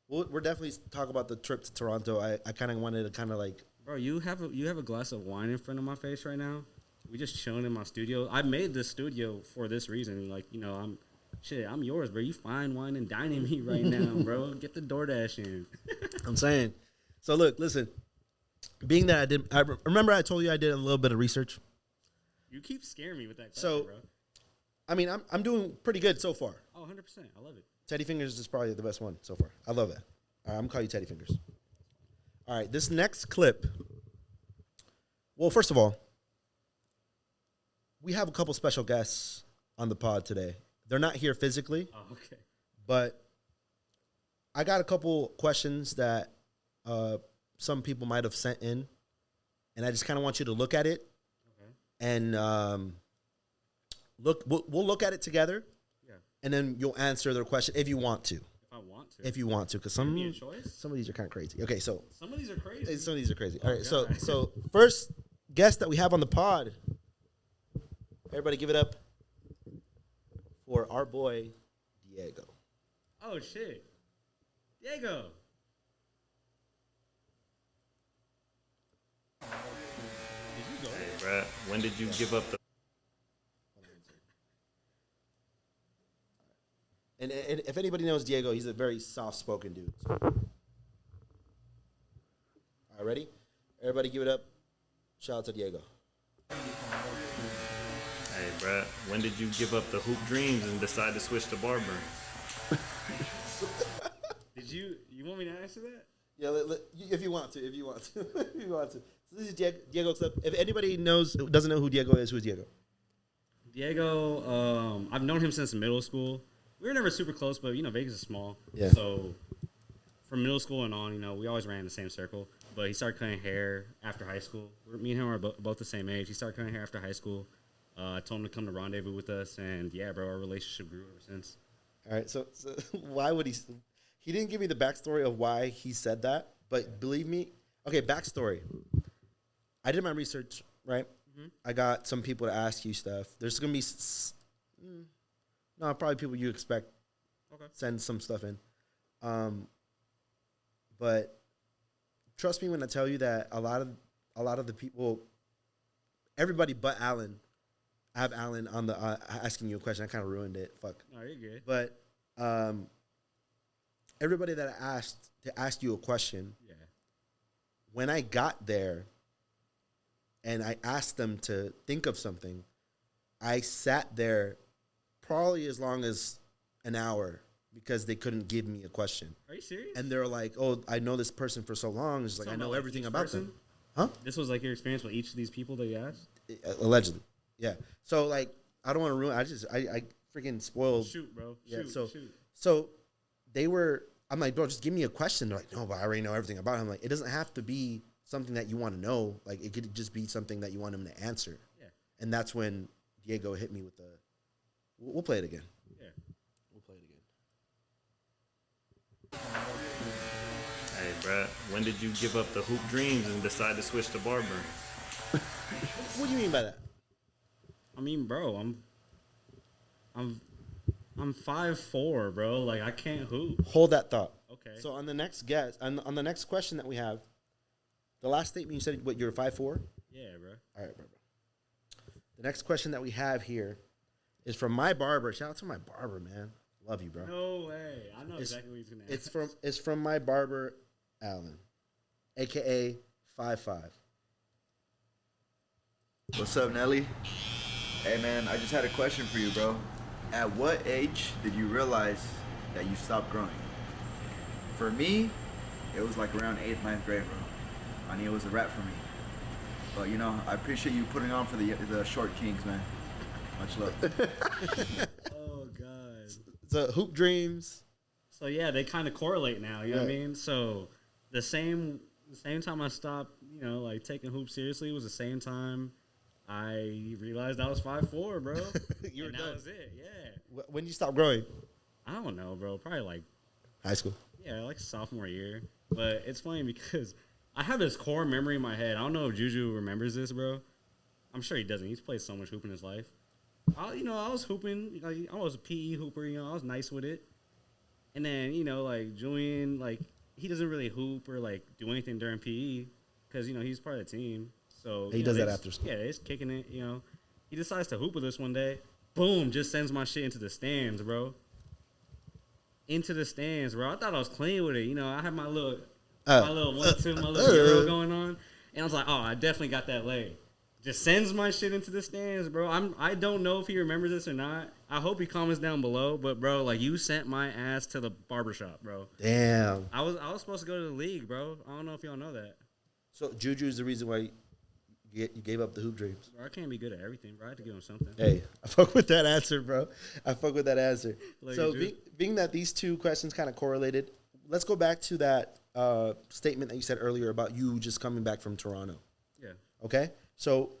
we're definitely talk about the trip to Toronto. I kind of wanted to kind of like. Bro, you have a glass of wine in front of my face right now. We just chilling in my studio. I made this studio for this reason. Like, I'm yours, bro. You fine wine and dining me right now, bro. Get the DoorDash in. I'm saying. So look, listen. Being that I remember I told you I did a little bit of research. You keep scaring me with that question, So, bro. I mean, I'm doing pretty good so far. Oh, 100%. I love it. Teddy Fingers is probably the best one so far. I love that. All right, I'm going to call you Teddy Fingers. All right, this next clip. Well, first of all, we have a couple special guests on the pod today. They're not here physically. Oh, okay. But I got a couple questions that some people might have sent in, and I just kind of want you to look at it. Okay. And we'll look at it together. Yeah. And then you'll answer their question if you want to. If I want to. If you want to, because Give me a choice? some of these are kind of crazy. Okay, so Some of these are crazy. some of these are crazy. All right, God. so first guest that we have on the pod. Everybody, give it up for our boy Diego. Oh, shit. Diego. Hey, Brad, when did you give up the... And if anybody knows Diego, he's a very soft-spoken dude. So. All right, ready? Everybody give it up. Shout out to Diego. Hey, Brad, when did you give up the hoop dreams and decide to switch to barber? Did you want me to answer that? Yeah, if you want to. If you want to. So this is Diego clip. If anybody doesn't know who Diego is, who's Diego? Diego, I've known him since middle school. We were never super close, but, Vegas is small. Yeah. So from middle school and on, we always ran in the same circle. But he started cutting hair after high school. Me and him are both the same age. He started cutting hair after high school. I told him to come to rendezvous with us, and yeah, bro, our relationship grew ever since. All right, so why would he didn't give me the backstory of why he said that, but believe me, okay, backstory. I did my research, right? Mm-hmm. I got some people to ask you stuff. There's going to be, probably people you expect. Okay. Send some stuff in. But trust me when I tell you that a lot of the people, everybody but Alan, I have Alan on the asking you a question. I kind of ruined it. Fuck. Oh, you're good. But everybody that I asked to ask you a question, yeah. When I got there and I asked them to think of something, I sat there probably as long as an hour because they couldn't give me a question. Are you serious? And they're like, "Oh, I know this person for so long. It's like I know everything about them." Huh? This was like your experience with each of these people that you asked? Allegedly. Yeah. So like I don't want to ruin I freaking spoiled. Shoot, bro. Yeah, Shoot. So they were I'm like, "Bro, just give me a question." They're like, "No, but I already know everything about him." I'm like, it doesn't have to be something that you want to know. Like it could just be something that you want him to answer. Yeah. And that's when Diego hit me with the we'll play it again. Yeah. We'll play it again. Hey, Brad, when did you give up the hoop dreams and decide to switch to barber? What do you mean by that? I mean, bro, I'm 5'4", bro. Like I can't hoop. Hold that thought. Okay. So on the next guess, on the next question that we have, the last statement you said, what, you're 5'4"? Yeah, bro. All right, bro. The next question that we have here is from my barber. Shout out to my barber, man. Love you, bro. No way. I know exactly what he's gonna ask. It's from my barber, Alan, aka 5'5". What's up, Nelly? Hey, man, I just had a question for you, bro. At what age did you realize that you stopped growing? For me, it was like around 8th, 9th grade, bro. I knew it was a wrap for me. But, you know, I appreciate you putting on for the short kings, man. Much love. Oh, God. So, hoop dreams. So, yeah, they kind of correlate now, you know what I mean? So, the same time I stopped, you know, like, taking hoops seriously was the same time I realized I was 5'4", bro. You were and done. that was it, yeah. When did you stop growing? I don't know, bro. Probably, like, High school. yeah, like sophomore year. But it's funny because I have this core memory in my head. I don't know if Juju remembers this, bro. I'm sure he doesn't. He's played so much hoop in his life. I was hooping. Like, I was a PE hooper. You know, I was nice with it. And then, you know, like, Julian, like, he doesn't really hoop or, like, do anything during PE because, you know, he's part of the team. So He does that after school. Yeah, he's kicking it, you know. He decides to hoop with us one day. Boom, just sends my shit into the stands, bro. Into the stands, bro. I thought I was clean with it. You know, I had my little 1-2, my little euro going on. And I was like, oh, I definitely got that leg. Just sends my shit into the stands, bro. I don't know if he remembers this or not. I hope he comments down below. But, bro, like, you sent my ass to the barbershop, bro. Damn. I was supposed to go to the league, bro. I don't know if y'all know that. So Juju is the reason why you gave up the hoop dreams. Bro, I can't be good at everything, bro. I have to give him something. Hey, I fuck with that answer, bro. I fuck with that answer. Like So you do. being that these two questions kind of correlated, let's go back to that statement that you said earlier about you just coming back from Toronto. Yeah. Okay? So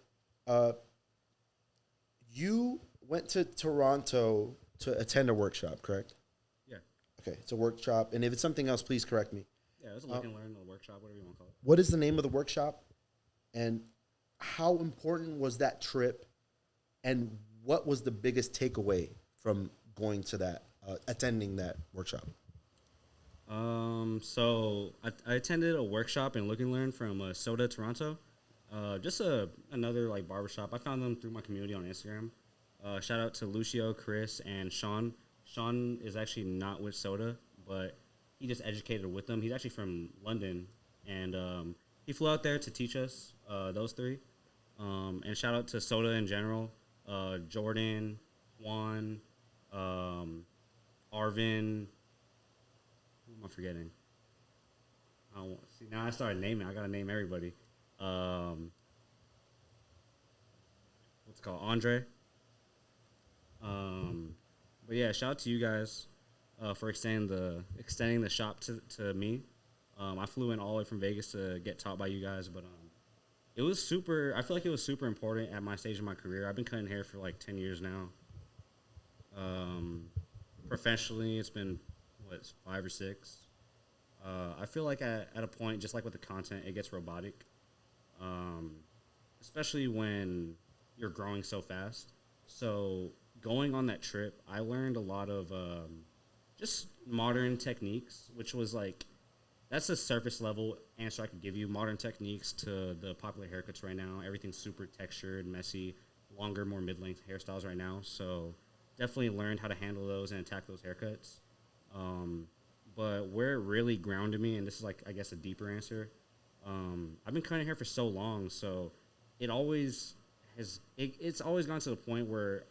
you went to Toronto to attend a workshop, correct? Yeah. Okay, it's a workshop. And if it's something else, please correct me. Yeah, it was a look and learn, a workshop, whatever you want to call it. What is the name of the workshop? And how important was that trip? And what was the biggest takeaway from going to that, attending that workshop? So I attended a workshop in Look and Learn from Soda, Toronto. Just another like barbershop. I found them through my community on Instagram. Shout out to Lucio, Chris, and Sean. Sean is actually not with Soda, but he just educated with them. He's actually from London, and he flew out there to teach us those three. And shout out to Soda in general, Jordan, Juan, Arvin. Who am I forgetting? See, now I started naming. I gotta name everybody. What's it called? Andre. But yeah, shout out to you guys for extending the shop to me. I flew in all the way from Vegas to get taught by you guys, but it was super. I feel like it was super important at my stage of my career. I've been cutting hair for like 10 years now. Professionally, it's been 5 or 6. I feel like at a point, just like with the content, it gets robotic. Especially when you're growing so fast. So going on that trip, I learned a lot of just modern techniques, which was like, that's a surface level answer I could give you. Modern techniques to the popular haircuts right now. Everything's super textured, messy, longer, more mid-length hairstyles right now. So definitely learned how to handle those and attack those haircuts. But where it really grounded me, and this is like, I guess, a deeper answer, I've been cutting hair for so long, so it always has, it's always gone to the point where,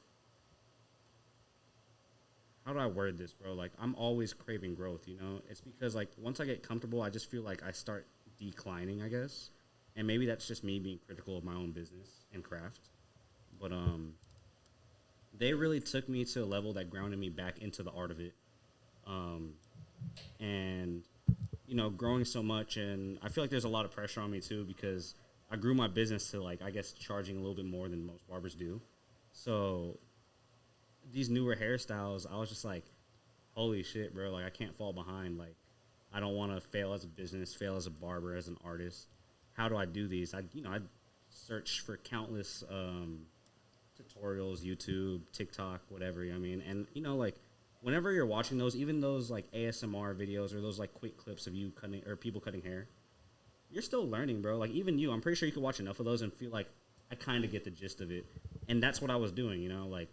how do I word this, bro? Like, I'm always craving growth, you know? It's because, like, once I get comfortable, I just feel like I start declining, I guess. And maybe that's just me being critical of my own business and craft. But they really took me to a level that grounded me back into the art of it. And, you know, growing so much, and I feel like there's a lot of pressure on me, too, because I grew my business to, like, I guess, charging a little bit more than most barbers do. So these newer hairstyles, I was just like, holy shit, bro, like, I can't fall behind. Like, I don't want to fail as a business, fail as a barber, as an artist. How do I do these? I search for countless tutorials, YouTube, TikTok, whatever, you know what I mean? And, you know, like, whenever you're watching those, even those, like, ASMR videos or those, like, quick clips of you cutting, or people cutting hair, you're still learning, bro. Like, even you, I'm pretty sure you could watch enough of those and feel like I kind of get the gist of it. And that's what I was doing, you know? Like,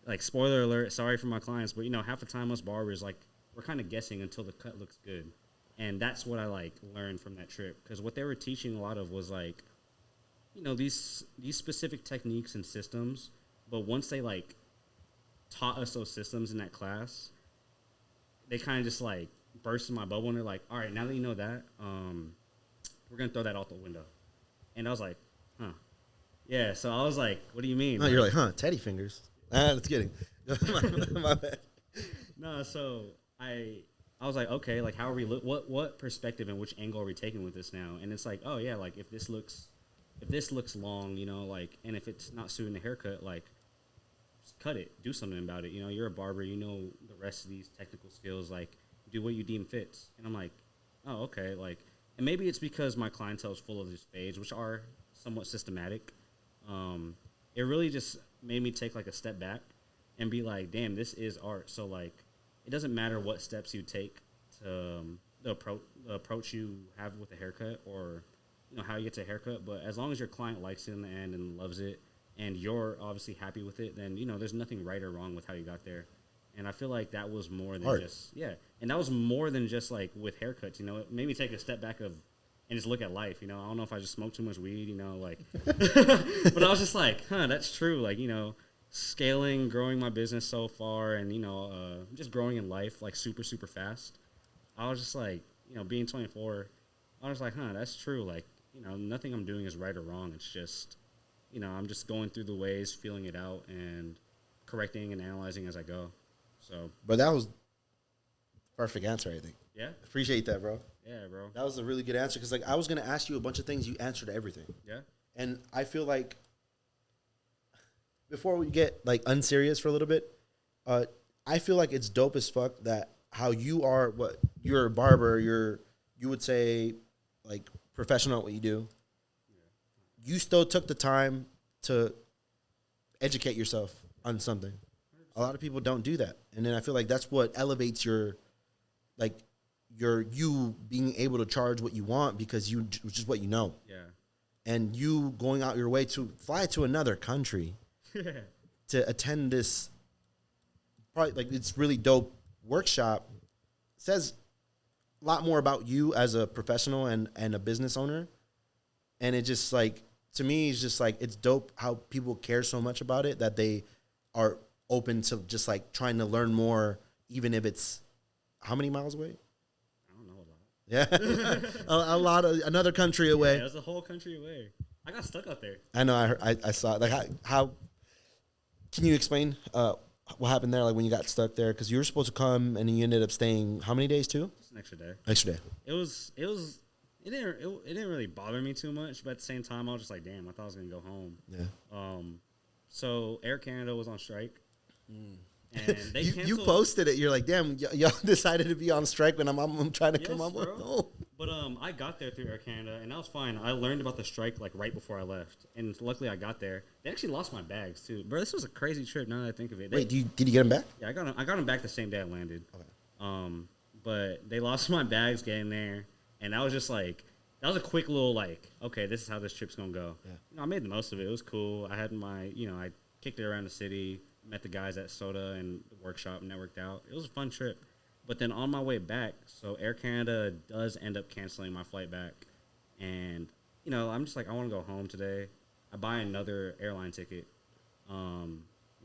like spoiler alert, sorry for my clients, but half the time us barbers like we're kind of guessing until the cut looks good, and that's what I like learned from that trip because what they were teaching a lot of was like, these specific techniques and systems, but once they like taught us those systems in that class, they kind of just like burst in my bubble and they're like, all right, now that you know that, we're gonna throw that out the window, and I was like, huh. Yeah, so I was like, what do you mean? Oh, you're like, teddy fingers. That's kidding. My bad. No, so I was like, okay, like how are we what perspective and which angle are we taking with this now? And it's like, oh yeah, like if this looks long, like, and if it's not suiting the haircut, like just cut it, do something about it. You're a barber, the rest of these technical skills, like do what you deem fits. And I'm like, oh, okay, like, and maybe it's because my clientele is full of these fades, which are somewhat systematic. It really just made me take like a step back and be like, damn, this is art. So like, it doesn't matter what steps you take to the approach you have with a haircut or how you get to a haircut. But as long as your client likes it in the end and loves it, and you're obviously happy with it, then there's nothing right or wrong with how you got there. And I feel like that was more than art. And that was more than just like with haircuts. It made me take a step back and just look at life, I don't know if I just smoked too much weed, like, but I was just like, that's true. Like, scaling, growing my business so far and, just growing in life, like super, super fast. I was just like, being 24, I was like, that's true. Like, nothing I'm doing is right or wrong. It's just, I'm just going through the ways, feeling it out and correcting and analyzing as I go. So, But that was perfect answer, I think. Yeah. Appreciate that, bro. Yeah, bro. That was a really good answer because, like, I was going to ask you a bunch of things. You answered everything. Yeah. And I feel like before we get, like, unserious for a little bit, I feel like it's dope as fuck that how you are, you're a barber, you would say, like, professional at what you do. Yeah. You still took the time to educate yourself on something. A lot of people don't do that. And then I feel like that's what elevates you being able to charge what you want because which is what you know. Yeah. And you going out your way to fly to another country to attend this probably like it's really dope workshop says a lot more about you as a professional and a business owner. And it just like, to me, it's just like, it's dope how people care so much about it that they are open to just like trying to learn more, even if it's how many miles away? I don't know a lot. Yeah. a lot of another country away. Yeah, it's a whole country away. I got stuck out there. I know. I saw it. Like how can you explain what happened there? Like when you got stuck there, because you were supposed to come and you ended up staying how many days too? Just an extra day. Extra day. It didn't really bother me too much, but at the same time, I was just like, damn, I thought I was gonna go home. Yeah. So Air Canada was on strike. And they you posted it. You're like, damn, y'all decided to be on strike when I'm trying to come up with. No. But I got there through Air Canada, and that was fine. I learned about the strike like right before I left, and luckily I got there. They actually lost my bags too, bro. This was a crazy trip. Now that I think of it. Wait, did you get them back? Yeah, I got them back the same day I landed. Okay. But they lost my bags getting there, and that was just like that was a quick little like, okay, this is how this trip's gonna go. Yeah. I made the most of it. It was cool. I had my, I kicked it around the city. Met the guys at Soda and the workshop, networked out. It was a fun trip. But then on my way back, so Air Canada does end up canceling my flight back. And, I'm just like, I want to go home today. I buy another airline ticket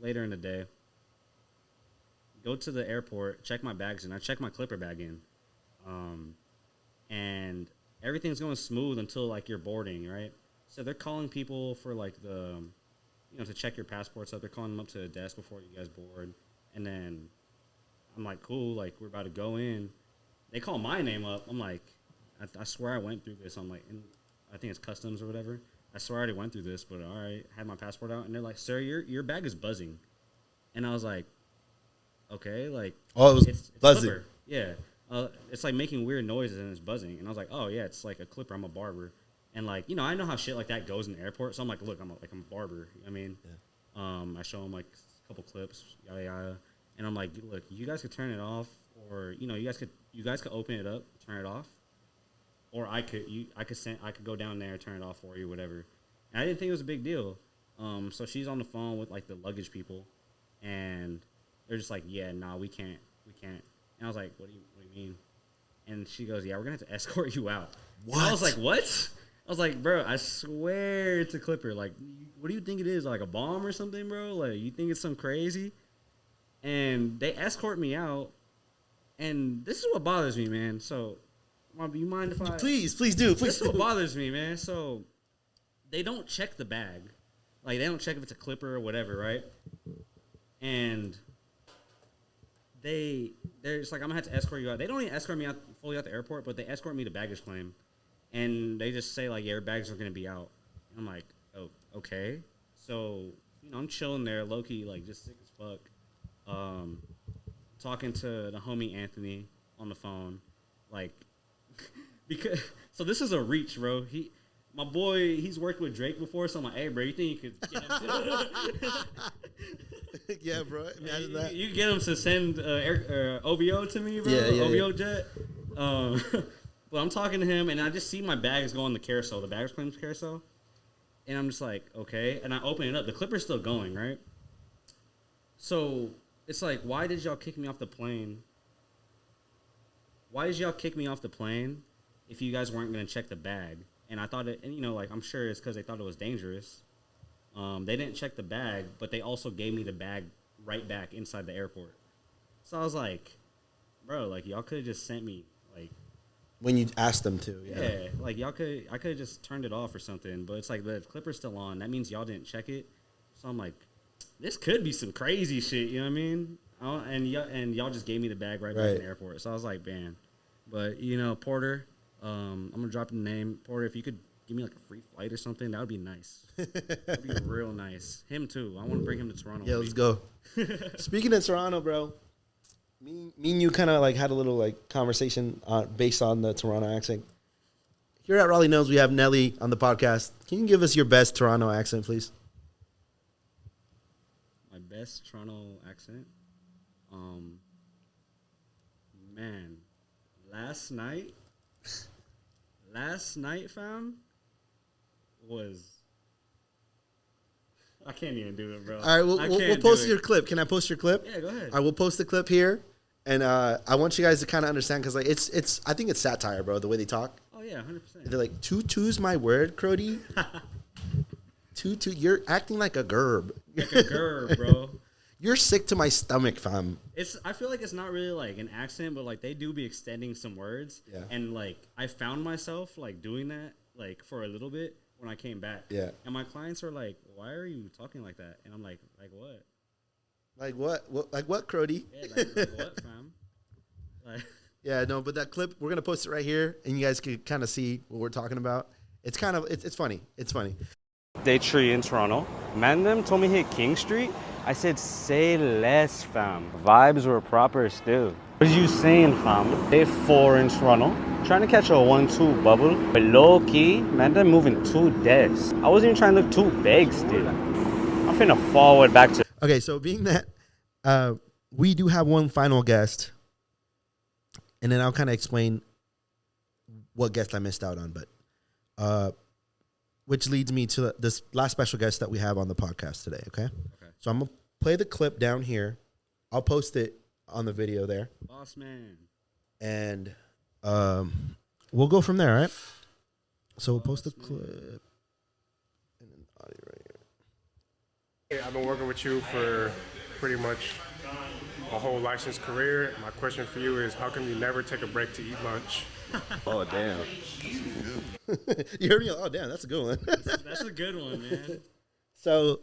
later in the day. Go to the airport, check my bags in. I check my clipper bag in. And everything's going smooth until, like, you're boarding, right? So they're calling people for, like, to check your passports up. They're calling them up to the desk before you guys board. And then I'm like, cool, like, we're about to go in. They call my name up. I'm like, I swear I went through this. I'm like, I think it's customs or whatever. I swear I already went through this, but all right. Had my passport out. And they're like, sir, your bag is buzzing. And I was like, okay, like. Oh, it was it's buzzing. Clipper. Yeah. It's like making weird noises and it's buzzing. And I was like, oh, yeah, it's like a clipper. I'm a barber. And, like, I know how shit like that goes in the airport. So I'm like, look, I'm a barber. I mean, I show them, like, a couple clips, yada, yada. And I'm like, look, you guys could turn it off or, you guys could open it up, turn it off. Or I could go down there, turn it off for you, whatever. And I didn't think it was a big deal. So she's on the phone with, like, the luggage people. And they're just like, yeah, nah, we can't. And I was like, what do you mean? And she goes, yeah, we're going to have to escort you out. What? And I was like, what? I was like, bro, I swear it's a clipper. Like, what do you think it is? Like a bomb or something, bro? Like, you think it's some crazy? And they escort me out. And this is what bothers me, man. So, you mind if I... Please do. This is what bothers me, man. So, they don't check the bag. Like, they don't check if it's a clipper or whatever, right? And they're just like, I'm going to have to escort you out. They don't even escort me out fully out the airport, but they escort me to baggage claim. And they just say, like, yeah, your bags are going to be out. And I'm like, oh, okay. So, I'm chilling there, low-key, like, just sick as fuck. Talking to the homie Anthony on the phone. Like, because, so this is a reach, bro. My boy, he's worked with Drake before, so I'm like, hey, bro, you think you could get him to... Yeah, bro. Imagine that. You get him to send OVO to me, bro. Yeah. OVO jet. But I'm talking to him, and I just see my bags go on the carousel, the baggage claims carousel. And I'm just like, okay. And I open it up. The clipper's still going, right? So it's like, why did y'all kick me off the plane? Why did y'all kick me off the plane if you guys weren't going to check the bag? And I thought it, and like, I'm sure it's because they thought it was dangerous. They didn't check the bag, but they also gave me the bag right back inside the airport. So I was like, bro, like, y'all could have just sent me, like... When you asked them to, Yeah, like, I could have just turned it off or something, but it's like, the clipper's still on. That means y'all didn't check it. So I'm like, this could be some crazy shit, you know what I mean? And y'all just gave me the bag right back in the airport. So I was like, man. But, Porter, I'm going to drop the name. Porter, if you could give me, like, a free flight or something, that would be nice. That would be real nice. Him, too. I want to bring him to Toronto. Yeah, let's go. Speaking of Toronto, bro, me and you kind of, like, had a little, like, conversation based on the Toronto accent. Here at RaulyKnows, we have Nelly on the podcast. Can you give us your best Toronto accent, please? My best Toronto accent? Man, last night, fam, was... I can't even do it, bro. All right, we'll post your clip. Can I post your clip? Yeah, go ahead. I will post the clip here, and I want you guys to kind of understand, because, like, it's I think it's satire, bro, the way they talk. Oh, yeah, 100%. They're like, tutu's my word, Crody. Tutu, you're acting like a gerb. Like a gerb, bro. You're sick to my stomach, fam. I feel like it's not really like an accent, but like they do be extending some words. Yeah. And like I found myself like doing that like for a little bit when I came back. Yeah. And my clients are like, "Why are you talking like that?" And I'm like what? Like what? Like what, Crody? Yeah, like what, fam? Like. Yeah, no, but that clip, we're gonna post it right here, and you guys can kind of see what we're talking about. It's kind of it's funny. It's funny. Day 3 in Toronto. Man, them told me hit King Street. I said, say less, fam. Vibes were proper still. What are you saying, fam? Day 4 in Toronto. Trying to catch a 1-2 bubble. But low key, man, they're moving 2 desks. I wasn't even trying to look too big still. I'm finna forward back to... Okay, so being that we do have one final guest, and then I'll kind of explain what guest I missed out on, but which leads me to this last special guest that we have on the podcast today, okay? So I'm going to play the clip down here. I'll post it on the video there. Boss man. And we'll go from there, all right? So we'll post the clip. And then audio right here. Hey, I've been working with you for pretty much a whole licensed career. My question for you is, how come you never take a break to eat lunch? Oh, damn. You heard me? Oh, damn, that's a good one. That's a good one, man. So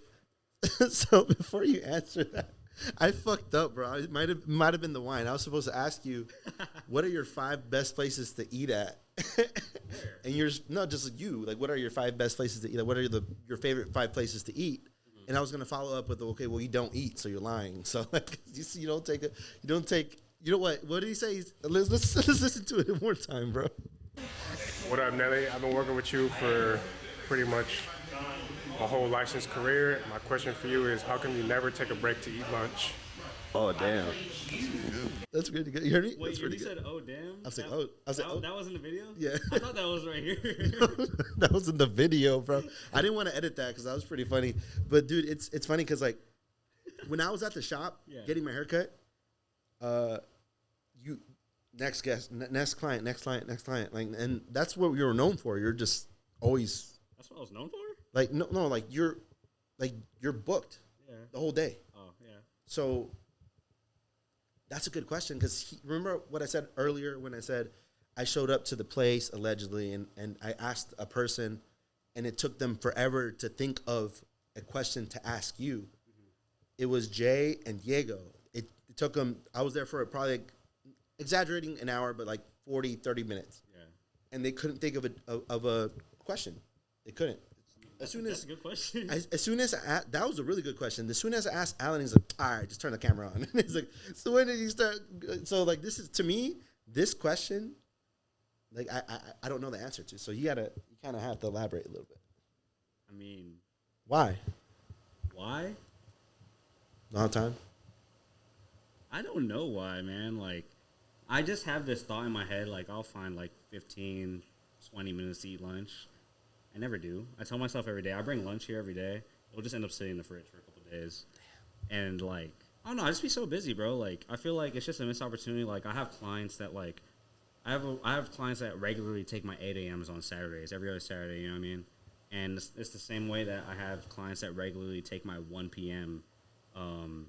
before you answer that, I fucked up, bro. It might have been the wine. I was supposed to ask you, what are your 5 best places to eat at? And you're not just you. Like, what are your 5 best places to eat? Like, what are your favorite 5 places to eat? Mm-hmm. And I was gonna follow up with, okay, well, you don't eat, so you're lying. So like, you don't take. You know what? What did he say? Let's listen to it one more time, bro. What up, Nelly? I've been working with you for pretty much a whole licensed career. My question for you is, how come you never take a break to eat lunch? Oh, damn. That's pretty good. You heard me? Wait, you said, oh, damn? I said, oh. That was in the video? Yeah. I thought that was right here. That was in the video, bro. I didn't want to edit that because that was pretty funny. But, dude, it's funny because, like, when I was at the shop getting my haircut, you next guest, next client, like, and that's what you were known for. You're just always. That's what I was known for. Like no, like you're booked the whole day. Oh yeah. So that's a good question because remember what I said earlier when I said I showed up to the place allegedly and I asked a person and it took them forever to think of a question to ask you. Mm-hmm. It was Jay and Diego. It took them, I was there for probably like, exaggerating an hour, but like 40, 30 minutes. Yeah. And they couldn't think of a question. They couldn't. That's a good question. As soon as that was a really good question. As soon as I asked Alan, he's like, all right, just turn the camera on. And he's like, so when did you start? So like, this is, to me, this question, like, I don't know the answer to. So you kind of have to elaborate a little bit. I mean. Why? Long time? I don't know why, man. Like, I just have this thought in my head, like, I'll find like 15, 20 minutes to eat lunch. I never do. I tell myself every day, I bring lunch here every day. It'll just end up sitting in the fridge for a couple of days. And, like, I don't know. I just be so busy, bro. Like, I feel like it's just a missed opportunity. Like, I have clients that, like, I have clients that regularly take my 8 a.m.s on Saturdays, every other Saturday, you know what I mean? And it's the same way that I have clients that regularly take my 1 p.m. On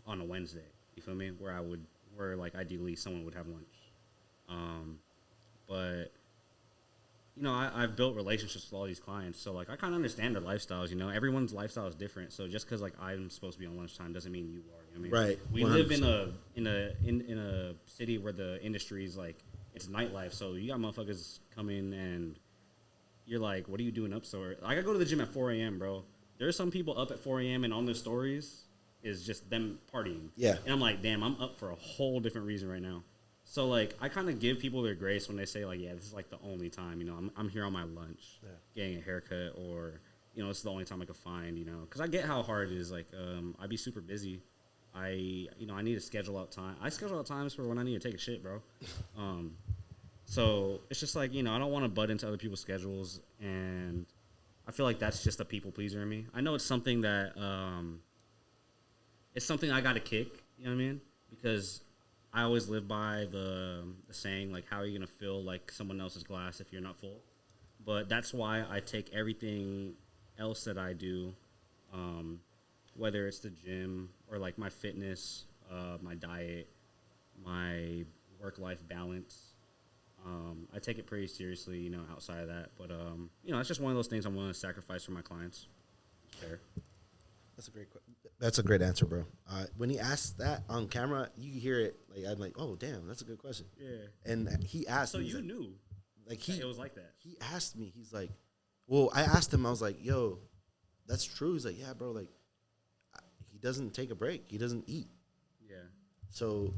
a Wednesday. You feel me? Where, like, ideally someone would have lunch. But... You know, I've built relationships with all these clients, so like I kind of understand their lifestyles. You know, everyone's lifestyle is different. So just because like I'm supposed to be on lunchtime doesn't mean you are. You know what I mean? Right. We 100%. Live in a city where the industry is like it's nightlife. So you got motherfuckers come in and you're like, what are you doing up so early? Like I go to the gym at 4 a.m., bro. There's some people up at 4 a.m. and on their stories is just them partying. Yeah. And I'm like, damn, I'm up for a whole different reason right now. So, like, I kind of give people their grace when they say, like, yeah, this is, like, the only time, you know, I'm here on my lunch getting a haircut or, you know, it's the only time I could find, you know. Because I get how hard it is. Like, I be super busy. I need to schedule out time. I schedule out times for when I need to take a shit, bro. So, it's just, like, you know, I don't want to butt into other people's schedules. And I feel like that's just a people pleaser in me. I know it's something that, it's something I got to kick, you know what I mean? Because... I always live by the saying, like, how are you going to fill, like, someone else's glass if you're not full? But that's why I take everything else that I do, whether it's the gym or, like, my fitness, my diet, my work-life balance. I take it pretty seriously, you know, outside of that. But, you know, it's just one of those things I'm willing to sacrifice for my clients. Fair. That's a great answer, bro. When he asked that on camera, you hear it. Like I'm like, oh damn, that's a good question. Yeah. And he asked. So me, you like, knew, like it was like that. He asked me. He's like, well, I asked him. I was like, yo, that's true. He's like, yeah, bro. Like, he doesn't take a break. He doesn't eat. Yeah. So,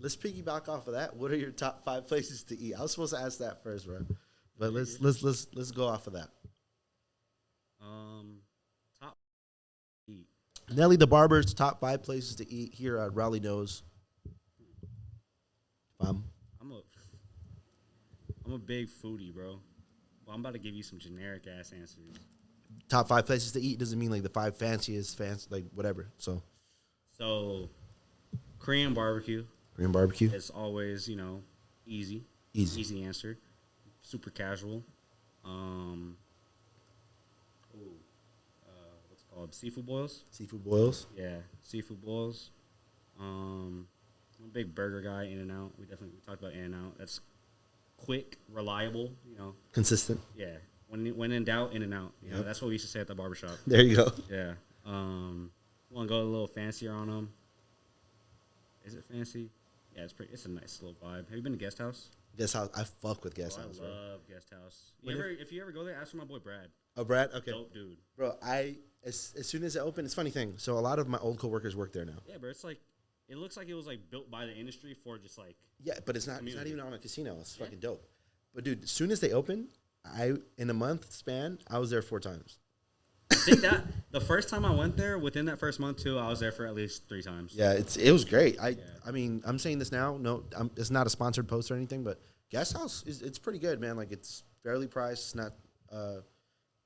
let's piggyback off of that. What are your top 5 places to eat? I was supposed to ask that first, bro. But let's go off of that. Nelly the Barber's top 5 places to eat here at RaulyKnows. I'm a big foodie, bro. Well, I'm about to give you some generic ass answers. Top 5 places to eat doesn't mean like the 5 fanciest, like whatever. So Korean barbecue. Korean barbecue. It's always, you know, easy answer. Super casual. Seafood boils. Seafood boils. Yeah, seafood boils. I'm a big burger guy. In-N-Out. We talked about In-N-Out. That's quick, reliable. You know, consistent. Yeah. When in doubt, In-N-Out. You know, that's what we used to say at the barbershop. There you go. Yeah. Want to go a little fancier on them? Is it fancy? Yeah, it's a nice little vibe. Have you been to Guest House? Guest House. I fuck with Guest House. I love Guest House. If you ever go there, ask for my boy Brad. Oh, Brad? Okay. Dope dude. Bro, as soon as it opened, it's a funny thing. So a lot of my old coworkers work there now. Yeah, but it's like, it looks like it was like built by the industry for just like. Yeah, but it's not even on a casino. It's fucking dope. But dude, as soon as they opened, in a month span, I was there 4 times. I think that the first time I went there, within that first month too, I was there for at least 3 times. Yeah, it was great. I mean, I'm saying this now. No, it's not a sponsored post or anything, but Guest House it's pretty good, man. Like it's fairly priced. It's not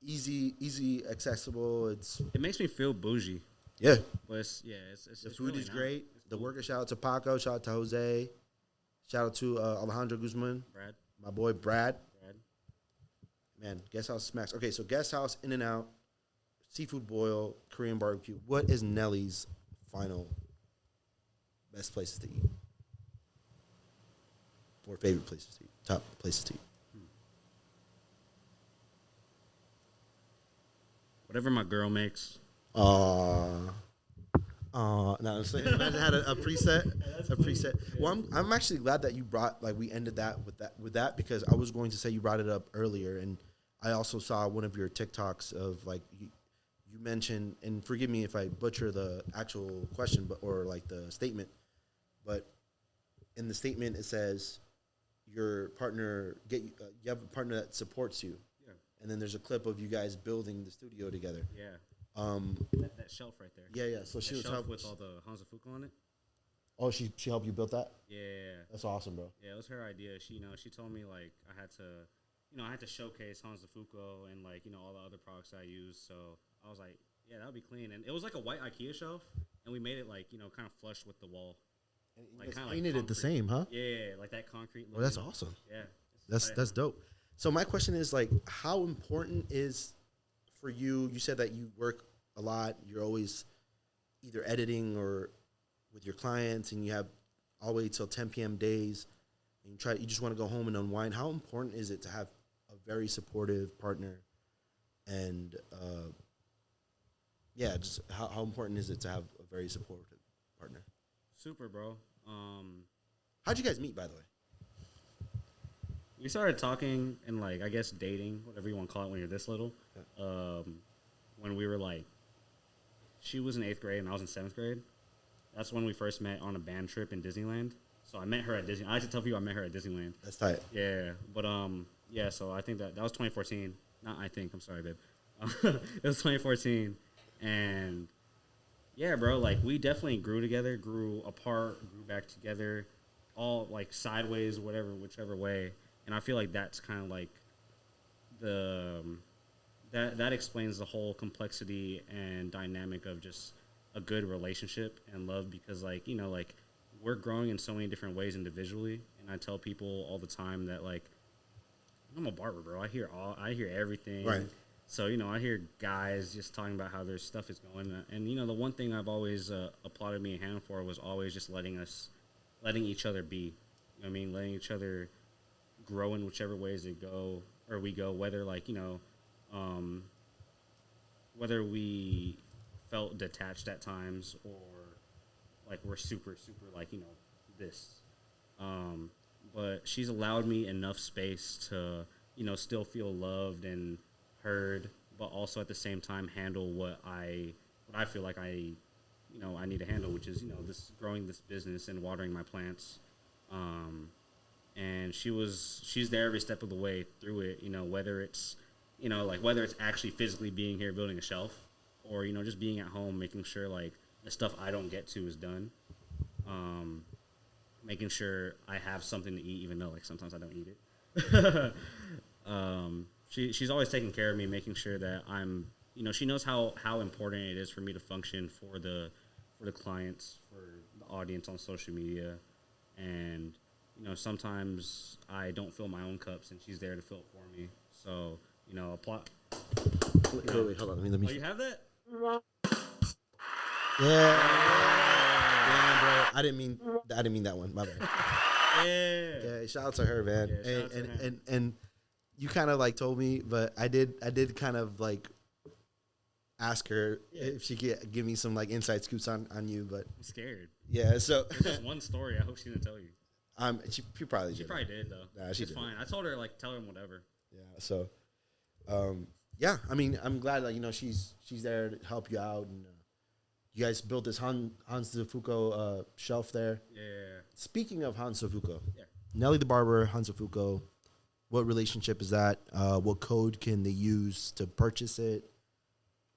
easy accessible. It makes me feel bougie. Yeah. But it's The it's food really is not. great. It's The cool. worker, shout out to Paco, shout out to Jose, shout out to Alejandro Guzman, Brad. my boy Brad. Brad. Man, Guest House smacks. Okay, so Guest House, In and Out, seafood boil, Korean barbecue. What is Nelly's final best places to eat? Or favorite places to eat? Top places to eat? Whatever my girl makes. No, I'm saying imagine had a preset, a preset. Well, I'm actually glad that you brought we ended that with that because I was going to say you brought it up earlier, and I also saw one of your TikToks of you mentioned, and forgive me if I butcher the actual question, or the statement, but in the statement it says your partner you have a partner that supports you, and then there's a clip of you guys building the studio together. Yeah. That shelf right there. Yeah. So she was helping with all the Hansafuku on it. Oh, she helped you build that? Yeah. That's awesome, bro. Yeah, it was her idea. She told me I had to showcase Hansafuku and all the other products I use. So I was like, yeah, that would be clean. And it was like a white IKEA shelf, and we made it kind of flush with the wall. And you painted it the same, huh? Yeah, like that concrete. Well, that's awesome. Yeah. That's dope. So my question is how important is for you? You said that you work a lot. You're always either editing or with your clients, and you have all the way till 10 p.m. days, and you just want to go home and unwind. How important is it to have a very supportive partner? And just how important is it to have a very supportive partner? Super, bro. How'd you guys meet, by the way? We started talking and I guess dating, whatever you want to call it when you're this little. When we were she was in 8th grade and I was in 7th grade. That's when we first met on a band trip in Disneyland. So I met her at Disney. I like to tell people I met her at Disneyland. That's tight. Yeah, but so I think that was 2014. I'm sorry, babe. It was 2014, and yeah, bro, we definitely grew together, grew apart, grew back together, all sideways, whichever way. And I feel like that's kind of that explains the whole complexity and dynamic of just a good relationship and love, because we're growing in so many different ways individually. And I tell people all the time that I'm a barber, bro. I hear everything. Right. So, I hear guys just talking about how their stuff is going. And, the one thing I've always applauded me and Hannah for was always just letting each other be. You know what I mean? Letting each other grow in whichever ways we go, whether, whether we felt detached at times or, we're super, super, this. But she's allowed me enough space to, still feel loved and heard, but also at the same time handle what I feel like I need to handle, which is this growing this business and watering my plants. And she's there every step of the way through it. Whether it's whether it's actually physically being here building a shelf, or just being at home making sure the stuff I don't get to is done. Making sure I have something to eat, even though sometimes I don't eat it. She's always taking care of me, making sure that I'm, she knows how important it is for me to function for the clients, for the audience on social media. And, sometimes I don't fill my own cups and she's there to fill it for me. So, apply. Wait, hold on. Let me. Oh, you have that? Yeah. Damn, bro. I didn't mean that one. My bad. Yeah. Shout out to her, man. Yeah, and you kind of told me, but I did kind of ask her if she could give me some inside scoops on you, but I'm scared. Yeah. So there's just one story. I hope she didn't tell you. She probably did. She probably did though. Nah, she's fine. I told her tell her whatever. Yeah. So, yeah. I mean, I'm glad she's there to help you out, and you guys built this Hansafuku shelf there. Yeah. Speaking of Hansafuku, Yeah. Nellythebarber, Hansafuku, what relationship is that? What code can they use to purchase it?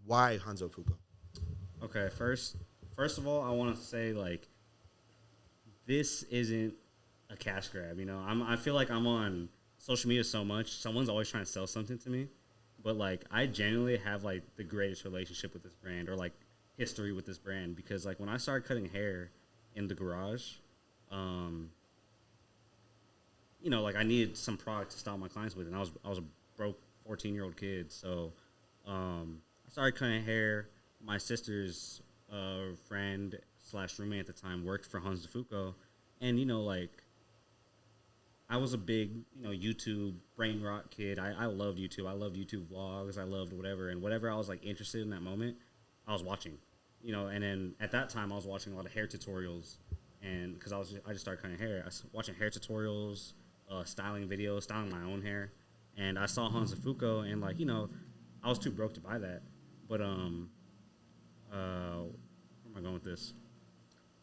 Why Hansafuku? Okay, first of all, I want to say this isn't a cash grab. I feel like I'm on social media so much. Someone's always trying to sell something to me, but I genuinely have the greatest relationship with this brand, or history with this brand because like when I started cutting hair in the garage, you know, like I needed some product to style my clients with, and I was a broke 14-year-old kid, so I started cutting hair. My sister's friend / roommate at the time worked for Hans DeFuco, and you know, like I was a big, you know, YouTube brain rot kid. I loved YouTube. I loved YouTube vlogs. I loved whatever, and whatever I was like interested in that moment, I was watching, you know. And then at that time, I was watching a lot of hair tutorials, and because I just started cutting hair, I was watching hair tutorials, styling videos, styling my own hair, and I saw Hans DeFuco, and like, you know, I was too broke to buy that, but where am I going with this?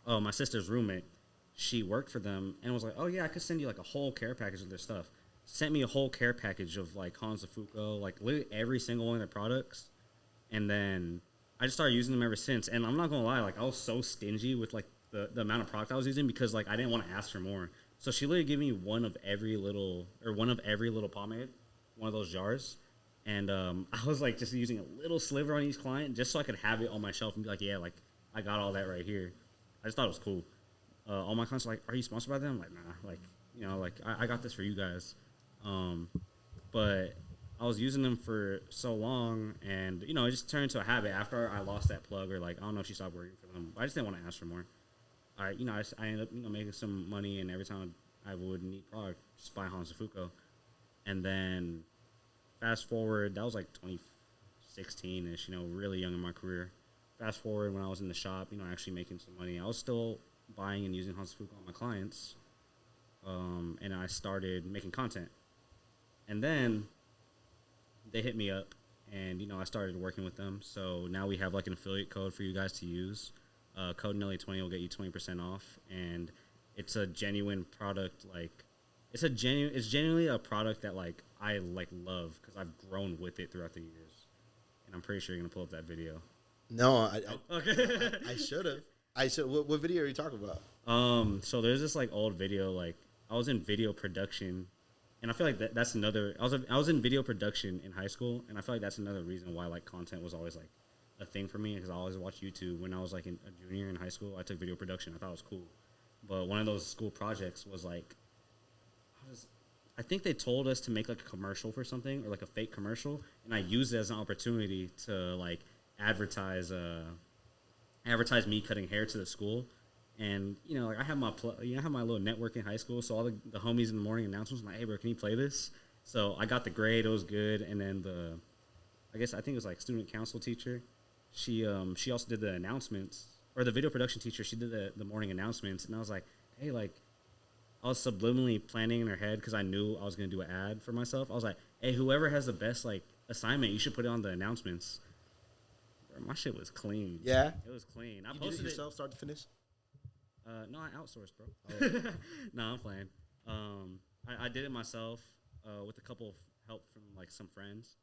Oh, my sister's roommate, she worked for them and was like, oh yeah, I could send you like a whole care package of their stuff. Sent me a whole care package of like Hans DeFuco, like literally every single one of their products. And then I just started using them ever since. And I'm not gonna lie, like I was so stingy with like the amount of product I was using because like I didn't want to ask for more. So she literally gave me one of every little pomade, one of those jars. And I was like just using a little sliver on each client just so I could have it on my shelf and be like, yeah, like I got all that right here. I just thought it was cool. All my clients were like, are you sponsored by them? I'm like, nah, like, you know, like I got this for you guys. But I was using them for so long, and you know, it just turned into a habit after I lost that plug, or like I don't know if she stopped working for them. I just didn't want to ask for more. I ended up, you know, making some money, and every time I would need product, just buy Hans DeFuco. And then fast forward, that was like 2016-ish, you know, really young in my career. Fast forward when I was in the shop, you know, actually making some money, I was still buying and using Hans DeFuco on my clients, and I started making content. And then they hit me up, and you know, I started working with them. So now we have like an affiliate code for you guys to use. Code Nelly20 will get you 20% off, and it's a genuine product. Like it's genuinely a product that like I like love because I've grown with it throughout the years. And I'm pretty sure you're gonna pull up that video. No, okay. I should have. What video are you talking about? So there's this like old video. Like I was in video production, and I feel like that's another. I was in video production in high school, and I feel like that's another reason why like content was always like a thing for me, because I always watched YouTube. When I was like a junior in high school, I took video production. I thought it was cool, but one of those school projects was like, I think they told us to make like a commercial for something, or like a fake commercial, and I used it as an opportunity to like advertise me cutting hair to the school. And you know, like I have my little network in high school, so all the homies in the morning announcements were like, hey bro, can you play this? So I got the grade, it was good. And then I think it was like student council teacher, she also did the announcements, or the video production teacher, she did the morning announcements. And I was like, hey, like I was subliminally planning in her head because I knew I was gonna do an ad for myself. I was like, hey, whoever has the best like assignment, you should put it on the announcements. My shit was clean. Yeah? It was clean. I You posted did it yourself, start to finish? No, I outsourced, bro. Oh. No, I'm playing. I did it myself with a couple of help from, like, some friends.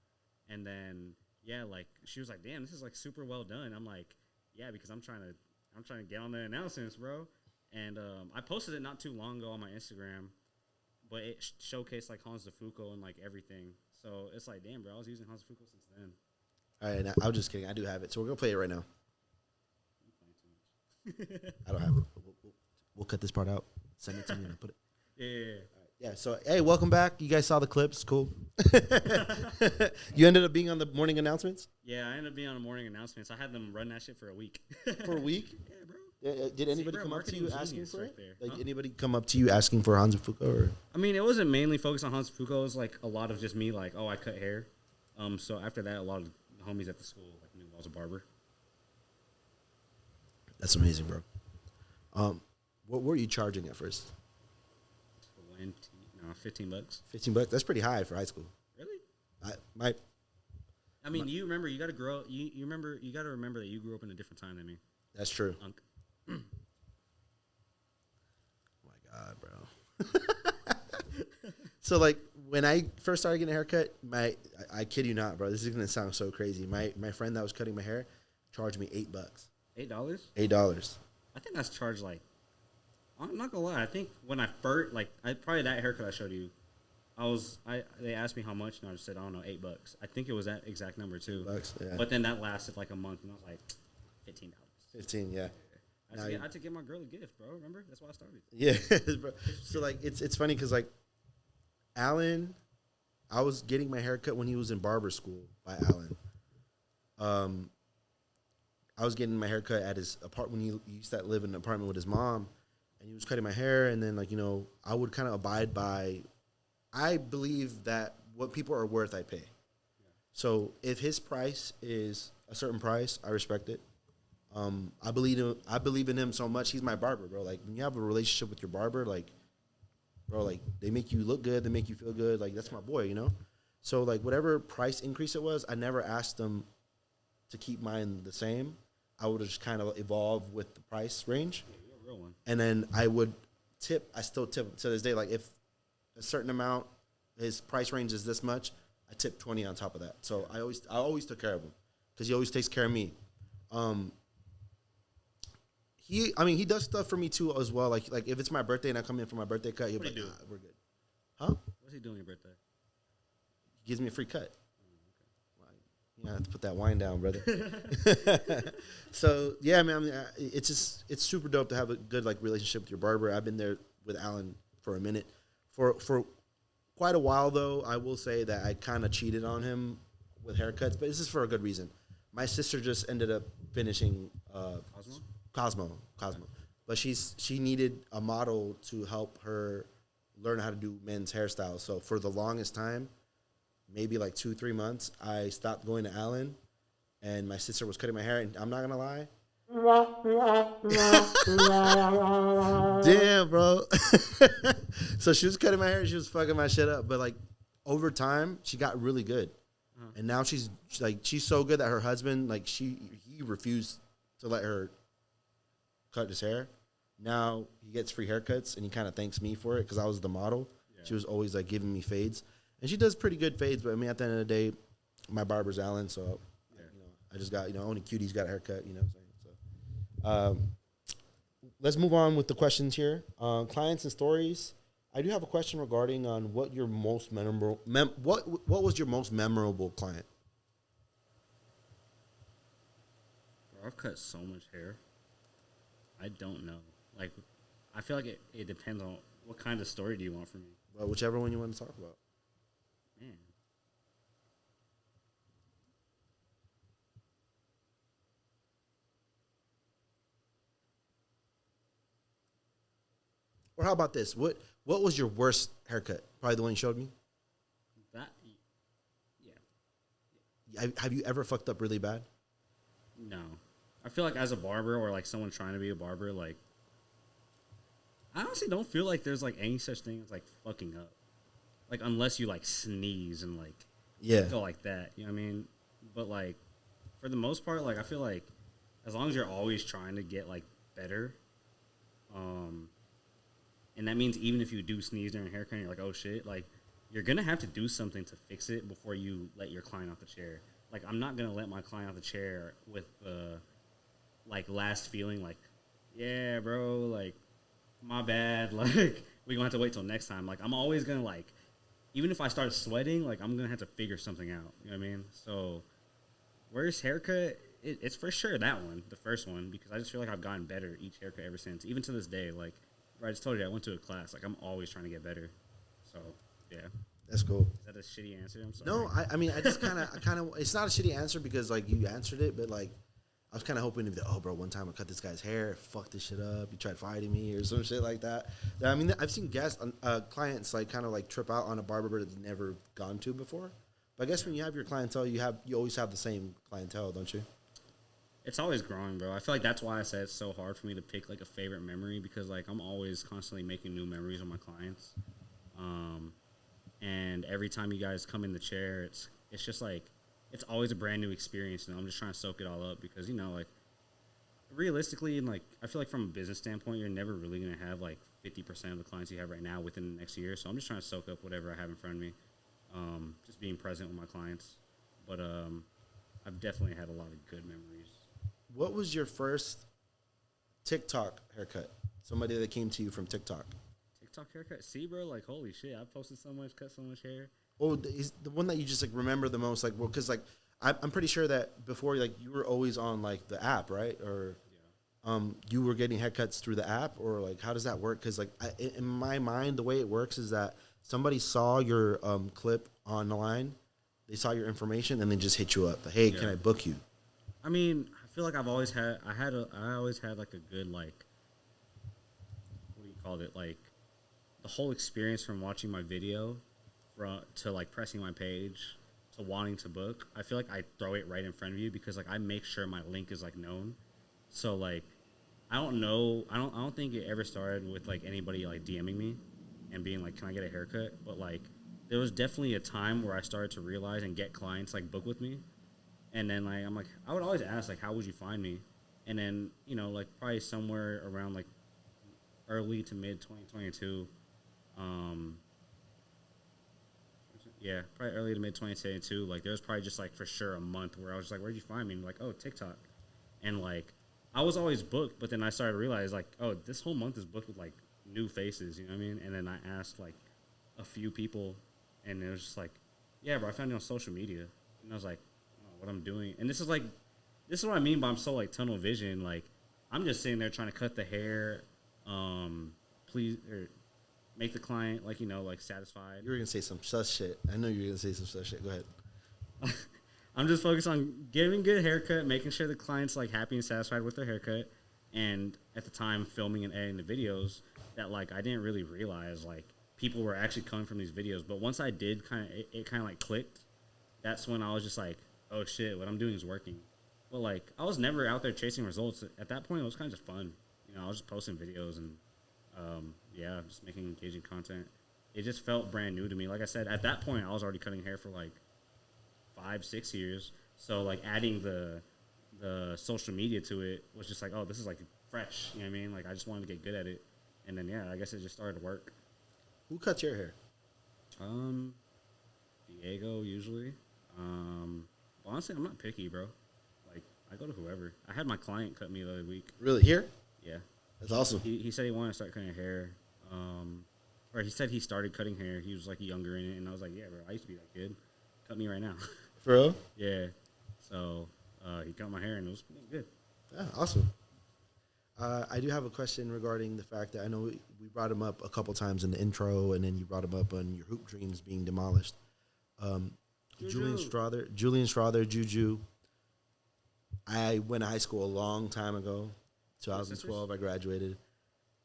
And then, yeah, like, she was like, damn, this is, like, super well done. I'm like, yeah, because I'm trying to get on the announcements, bro. And I posted it not too long ago on my Instagram, but it showcased, like, Hans DeFuco and, like, everything. So it's like, damn, bro, I was using Hans DeFuco since then. All right, I was just kidding. I do have it, so we're gonna play it right now. I don't have it. We'll cut this part out. Send it to me and I'll put it. Yeah. Yeah. So hey, welcome back. You guys saw the clips. Cool. You ended up being on the morning announcements. Yeah, I ended up being on the morning announcements. I had them run that shit for a week. For a week? Yeah, bro. Did anybody come up to you asking for right it? there. Like anybody come up to you asking for Hans DeFuco? Or? I mean, it wasn't mainly focused on Hans DeFuco. It was like a lot of just me, like, oh, I cut hair. So after that, a lot of the homies at the school like knew I was a barber. That's amazing, bro. What were you charging at first? $15. $15. That's pretty high for high school. Really? I mean, you remember, you got to grow. You got to remember that you grew up in a different time than me. That's true. Oh my God, bro. So like when I first started getting a haircut, I kid you not, bro. This is gonna sound so crazy. My friend that was cutting my hair charged me $8. $8? $8. I think that's charged like. I'm not gonna lie. I think when I first probably that haircut I showed you, they asked me how much, and I just said I don't know, $8. I think it was that exact number too. $8, yeah. But then that lasted like a month, and I was like, $15. 15, yeah. I had to get my girl a gift, bro. Remember? That's why I started. Yeah, bro. So like it's funny because like Alan, I was getting my haircut when he was in barber school by Alan. I was getting my haircut at his apartment when he used to live in an apartment with his mom, and he was cutting my hair. And then like I would kind of abide by. I believe that what people are worth, I pay. So if his price is a certain price, I respect it. I believe in him so much. He's my barber, bro. Like when you have a relationship with your barber, like, bro, like they make you look good, they make you feel good. Like that's my boy, So like whatever price increase it was, I never asked them to keep mine the same. I would just kind of evolve with the price range. Yeah, you're a real one. And then I would tip. I still tip to this day. Like if a certain amount, his price range is this much, I tip 20 on top of that. So I always took care of him because he always takes care of me. He does stuff for me too as well. Like if it's my birthday and I come in for my birthday cut, he'll be like, we're good. Huh? What's he doing on your birthday? He gives me a free cut. You have to put that wine down, brother. So yeah, man. It's super dope to have a good like relationship with your barber. I've been there with Alan for a minute. For quite a while though, I will say that I kind of cheated on him with haircuts, but this is for a good reason. My sister just ended up finishing Cosmo. But she needed a model to help her learn how to do men's hairstyles. So for the longest time, maybe like 2-3 months, I stopped going to Alan, and my sister was cutting my hair. And I'm not gonna lie. Damn, bro. So she was cutting my hair. She was fucking my shit up. But like over time, she got really good, and now she's so good that her husband he refused to let her cut his hair. Now he gets free haircuts, and he kind of thanks me for it because I was the model. Yeah. She was always like giving me fades, and she does pretty good fades. But I mean, at the end of the day, my barber's Alan, so I just got only Cutie's got a haircut. You know what I'm saying? So let's move on with the questions here. Clients and stories. I do have a question regarding on what your most memorable what was your most memorable client? Bro, I've cut so much hair. I don't know. Like, I feel like it depends on what kind of story do you want from me. Well, whichever one you want to talk about. Man. Or how about this? What was your worst haircut? Probably the one you showed me? Yeah. Have you ever fucked up really bad? No. I feel like as a barber or like someone trying to be a barber, like I honestly don't feel like there's like any such thing as like fucking up. Like unless you like sneeze and like go like that. You know what I mean? But like for the most part, like I feel like as long as you're always trying to get like better, and that means even if you do sneeze during a haircut and you're like, oh shit, like you're gonna have to do something to fix it before you let your client off the chair. Like I'm not gonna let my client off the chair with like last feeling like, yeah, bro, like my bad, like we gonna have to wait till next time. Like I'm always gonna like, even if I start sweating, like I'm gonna have to figure something out. You know what I mean? So worst haircut, it's for sure that one, the first one, because I just feel like I've gotten better each haircut ever since, even to this day. Like I just told you, I went to a class. Like I'm always trying to get better. So yeah. That's cool. Is that a shitty answer? I'm sorry. No, I mean I just kind of it's not a shitty answer because like you answered it, but like I was kind of hoping to be, oh, bro, one time I cut this guy's hair, fucked this shit up, he tried fighting me or some shit like that. I mean, I've seen clients like kind of like trip out on a barber that they've never gone to before. But I guess when you have your clientele, you always have the same clientele, don't you? It's always growing, bro. I feel like that's why I said it's so hard for me to pick like a favorite memory because like I'm always constantly making new memories with my clients. And every time you guys come in the chair, it's just like, it's always a brand new experience, and I'm just trying to soak it all up because, you know, like, realistically, and, like, I feel like from a business standpoint, you're never really going to have, like, 50% of the clients you have right now within the next year, so I'm just trying to soak up whatever I have in front of me, just being present with my clients, but I've definitely had a lot of good memories. What was your first TikTok haircut? Somebody that came to you from TikTok. TikTok haircut? See, bro, like, holy shit, I posted so much, cut so much hair. Oh, is the one that you just like remember the most, like, well, because like I'm pretty sure that before, like, you were always on like the app, right? Or you were getting haircuts through the app, or like how does that work? Because like in my mind, the way it works is that somebody saw your clip online, they saw your information, and then just hit you up. Like, hey, can I book you? I mean, I feel like I always had like a good, like, what do you call it? Like the whole experience from watching my video to like pressing my page to wanting to book. I feel like I throw it right in front of you because like I make sure my link is like known. So like I don't think it ever started with like anybody like DMing me and being like, can I get a haircut? But like there was definitely a time where I started to realize and get clients like book with me. And then like I'm like I would always ask like, how would you find me? And then, you know, like probably somewhere around like early to mid 2022, yeah, probably early to mid 2022, like there was probably just like for sure a month where I was just like, where'd you find me? And like, oh, TikTok. And like I was always booked, but then I started to realize like, oh, this whole month is booked with like new faces, you know what I mean? And then I asked like a few people, and it was just like, yeah, bro, I found you on social media. And I was like, oh, what I'm doing. And this is what I mean by I'm so like tunnel vision. Like I'm just sitting there trying to cut the hair, please, or make the client like, you know, like satisfied. You were gonna say some sus shit. I know you were gonna say some sus shit. Go ahead. I'm just focused on giving good haircut, making sure the client's like happy and satisfied with their haircut, and at the time filming and editing the videos that like I didn't really realize like people were actually coming from these videos. But once I did, it kind of like clicked. That's when I was just like, oh shit, what I'm doing is working. But like I was never out there chasing results. At that point, it was kind of just fun. You know, I was just posting videos and yeah, just making engaging content. It just felt brand new to me. Like I said, at that point, I was already cutting hair for like 5-6 years. So like adding the social media to it was just like, oh, this is like fresh. You know what I mean? Like I just wanted to get good at it. And then yeah, I guess it just started to work. Who cuts your hair? Diego usually. Honestly, I'm not picky, bro. Like I go to whoever. I had my client cut me the other week. Really? Here? Yeah. That's awesome. He said he wanted to start cutting hair. Or he said he started cutting hair. He was like younger in it, and I was like, yeah, bro, I used to be that kid. Cut me right now. For real? Yeah. So he cut my hair, and it was good. Yeah, awesome. I do have a question regarding the fact that I know we brought him up a couple times in the intro, and then you brought him up on your hoop dreams being demolished. Julian Strother, Juju. I went to high school a long time ago. 2012, I graduated.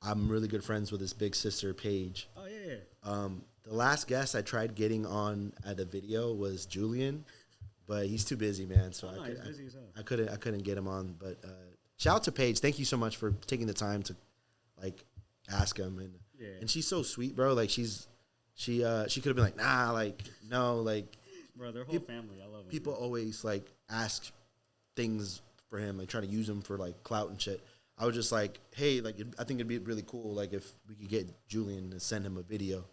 I'm really good friends with his big sister, Paige. Oh, yeah. The last guest I tried getting on at a video was Julian, but he's too busy, man. So I couldn't get him on. But shout out to Paige. Thank you so much for taking the time to like ask him. And she's so sweet, bro. Like she could have been like, nah, like no, like. Bro, their whole family, I love them. People always like ask things for him, like try to use him for like clout and shit. I was just like, hey, like I think it'd be really cool, like if we could get Julian to send him a video,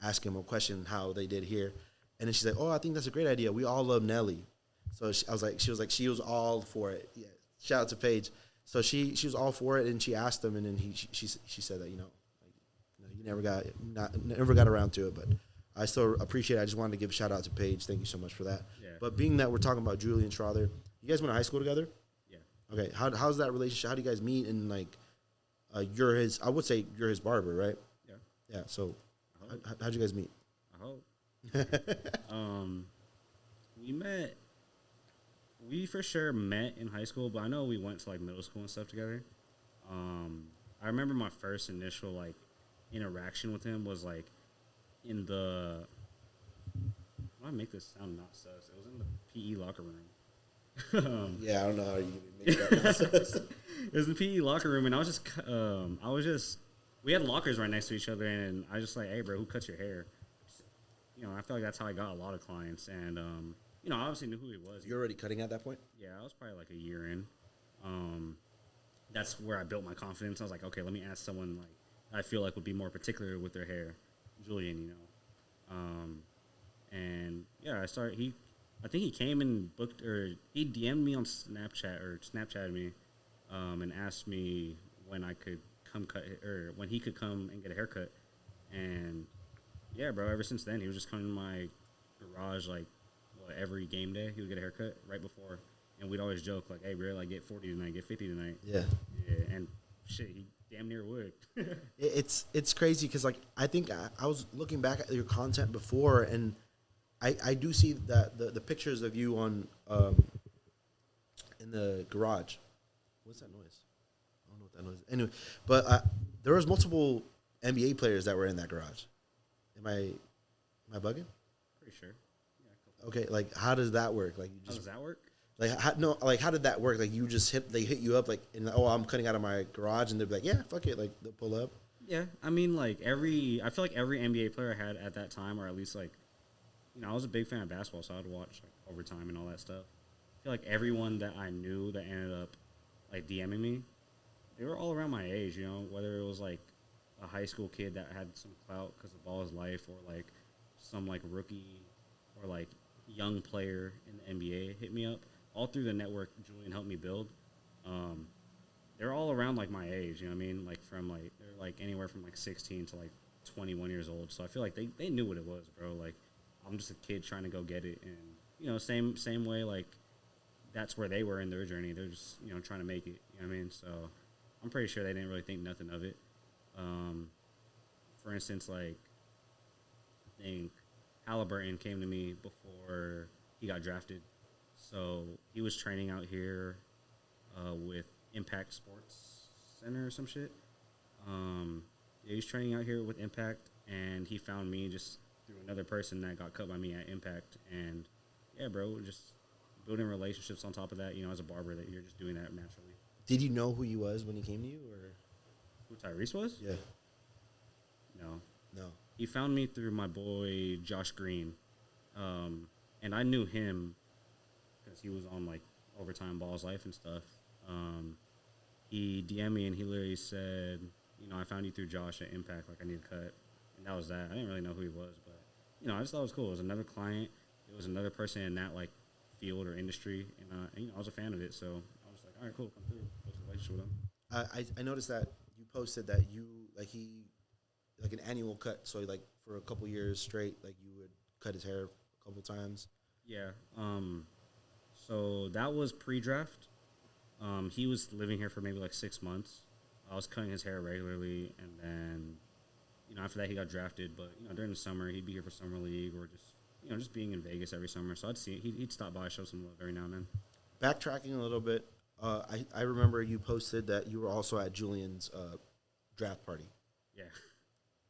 ask him a question how they did here, and then she's like, oh, I think that's a great idea. We all love Nelly, so she was all for it. Yeah, shout out to Paige. So she was all for it, and she asked him, and then she said that you never got around to it, but I still appreciate it. I just wanted to give a shout out to Paige. Thank you so much for that. Yeah. But being that we're talking about Julian Strother, you guys went to high school together? Yeah. Okay. How's that relationship? How do you guys meet? And like, I would say you're his barber, right? Yeah. Yeah. So, how'd you guys meet? I hope. We for sure met in high school, but I know we went to like middle school and stuff together. I remember my first initial like interaction with him was like in the. Why I make this sound not sus? It was in the PE locker room. Yeah, I don't know how you make that sus. It was the PE locker room, and I was just. We had lockers right next to each other, and I was just like, hey, bro, who cuts your hair? You know, I feel like that's how I got a lot of clients, and you know, I obviously knew who he was. You're already cutting at that point? Yeah, I was probably like a year in. That's where I built my confidence. I was like, okay, let me ask someone like I feel like would be more particular with their hair, Julian, you know. And yeah, I think he came and booked, or he DM'd me on Snapchat or Snapchatted me, and asked me when I could come cut, or when he could come and get a haircut. And yeah, bro, ever since then he was just coming to my garage like every game day he would get a haircut right before, and we'd always joke like, "Hey, bro, like get 40 tonight, get 50 tonight." Yeah. Yeah, and shit, he damn near would. It's crazy because like I think I was looking back at your content before, and I do see that the pictures of you on in the garage. What's that noise? I don't know what that noise is. Anyway, but there was multiple NBA players that were in that garage. Am I bugging? Pretty sure. Yeah. Okay, like how does that work? Like you How just does that work? like how did that work? Like you just they hit you up like, oh, I'm cutting out of my garage, and they'd be like, yeah, fuck it, like they'll pull up. Yeah, I mean, like I feel like every NBA player I had at that time, or at least like, you know, I was a big fan of basketball, so I'd watch like overtime and all that stuff. I feel like everyone that I knew that ended up like DMing me, they were all around my age, you know, whether it was like a high school kid that had some clout because the ball is life, or like some like rookie or like young player in the NBA hit me up. All through the network Julian helped me build. They're all around like my age, you know what I mean? Like they're like anywhere from like 16 to like 21 years old. So I feel like they knew what it was, bro. Like I'm just a kid trying to go get it, and you know, same way, like that's where they were in their journey. They're just, you know, trying to make it, you know what I mean? So I'm pretty sure they didn't really think nothing of it. For instance, like I think Halliburton came to me before he got drafted. So he was training out here with Impact Sports Center or some shit. Yeah, he was training out here with Impact, and he found me just through another person that got cut by me at Impact. And yeah, bro, just building relationships on top of that, you know, as a barber, that you're just doing that naturally. Did you know who he was when he came to you, or who Tyrese was? Yeah. No. He found me through my boy Josh Green, and I knew him because he was on like Overtime Balls Life and stuff. He DM'd me and he literally said, you know, I found you through Josh at Impact, like I need a cut, and that was that. I didn't really know who he was, but you know, I just thought it was cool. It was another client. It was another person in that like field or industry, and you know, I was a fan of it, so I was like, all right, cool, come through, built a relationship with him. I noticed that you posted that you like an annual cut, so like for a couple years straight, like you would cut his hair a couple times. Yeah. So that was pre-draft. He was living here for maybe like 6 months. I was cutting his hair regularly, and then, you know, after that he got drafted. But you know, during the summer he'd be here for summer league, or just, you know, just being in Vegas every summer. So I'd see he'd stop by, show some love every now and then. Backtracking a little bit, I remember you posted that you were also at Julian's draft party. Yeah.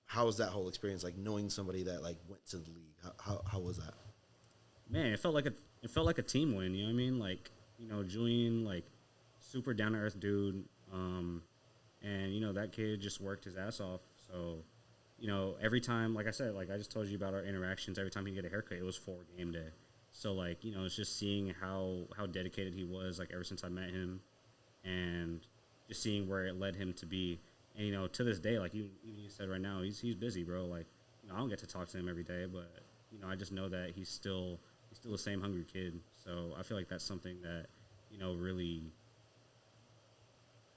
How was that whole experience? Like knowing somebody that like went to the league. How was that? Man, it felt like a team win. You know what I mean? Like, you know, Julian, like, super down to earth dude, and you know, that kid just worked his ass off. So, you know, every time, like I said, like I just told you about our interactions. Every time he'd get a haircut, it was for game day. So like, you know, it's just seeing how dedicated he was, like ever since I met him, and just seeing where it led him to be. And you know, to this day, like you said right now, he's busy, bro. Like, you know, I don't get to talk to him every day, but you know, I just know that he's still the same hungry kid. So I feel like that's something that, you know, really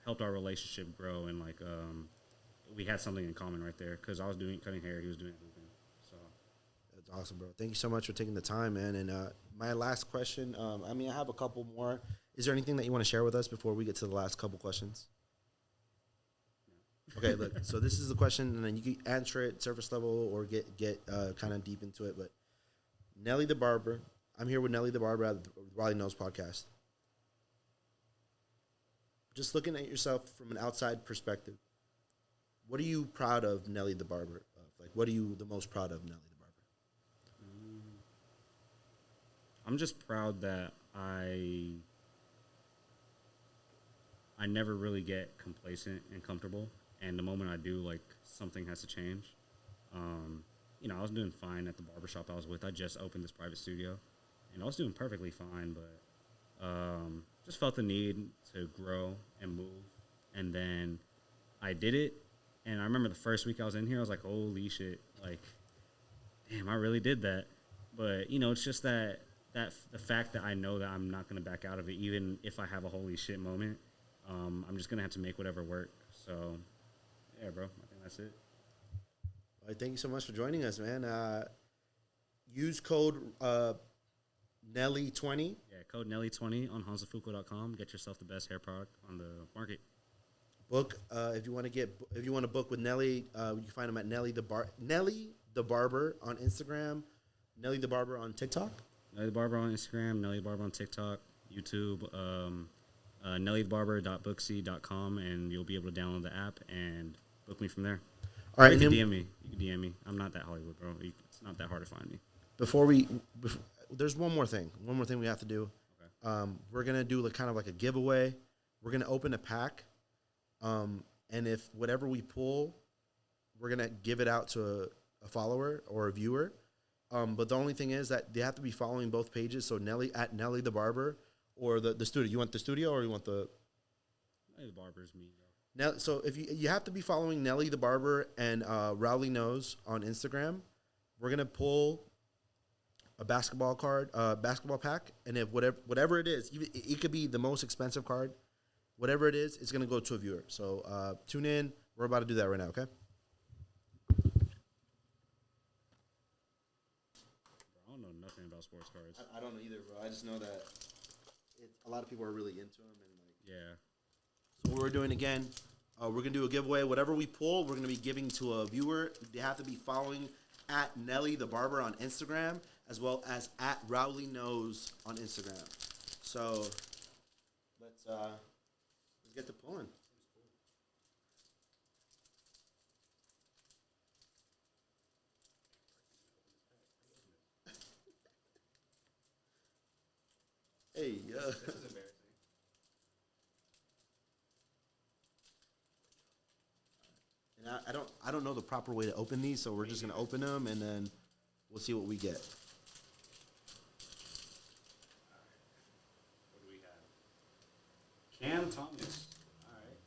helped our relationship grow, and like we had something in common right there, because I was cutting hair, he was doing hooping. So that's awesome, bro. Thank you so much for taking the time, man. And my last question, I mean, I have a couple more. Is there anything that you want to share with us before we get to the last couple questions? Okay, look, so this is the question, and then you can answer it surface level or get kind of deep into it. But Nelly the Barber, I'm here with Nelly the Barber at the RaulyKnows Podcast. Just looking at yourself from an outside perspective, what are you proud of Nelly the Barber of? Like, what are you the most proud of Nelly the Barber? I'm just proud that I never really get complacent and comfortable. And the moment I do, like, something has to change. You know, I was doing fine at the barbershop I was with. I just opened this private studio, and I was doing perfectly fine, but just felt the need to grow and move. And then I did it, and I remember the first week I was in here, I was like, holy shit, like, damn, I really did that. But, you know, it's just that the fact that I know that I'm not going to back out of it, even if I have a holy shit moment. I'm just going to have to make whatever work. So, yeah, bro, I think that's it. All right, thank you so much for joining us, man. Use code Nelly20. Yeah, code Nelly20 on hansafuko.com. Get yourself the best hair product on the market. Book if you want to book with Nelly, you can find him at Nelly the Barber on Instagram, Nelly the Barber on TikTok. Nelly the Barber on Instagram, Nelly the Barber on TikTok, YouTube, nellythebarber.booksy.com, and you'll be able to download the app and book me from there. All right, you can DM me. You can DM me. I'm not that Hollywood, bro. It's not that hard to find me. There's one more thing. One more thing we have to do. Okay. We're gonna do kind of like a giveaway. We're gonna open a pack, and if whatever we pull, we're gonna give it out to a follower or a viewer. But the only thing is that they have to be following both pages. So Nelly at Nelly the Barber or the studio. You want the studio or you want the Nelly the Barber's me, bro. Now, so if you have to be following Nelly the Barber and RaulyKnows on Instagram, we're gonna pull a basketball pack, and if whatever it is, it could be the most expensive card, whatever it is, it's gonna go to a viewer. So tune in. We're about to do that right now. Okay. I don't know nothing about sports cards. I don't know either, bro. I just know that a lot of people are really into them, and yeah. So what we're doing again, we're gonna do a giveaway. Whatever we pull, we're gonna be giving to a viewer. They have to be following at Nelly the Barber on Instagram, as well as at RaulyKnows on Instagram. So let's get to pulling. Hey, yo. This is embarrassing. And I don't know the proper way to open these, so we're just gonna open them and then we'll see what we get. What do we have? Cam Thomas. All right.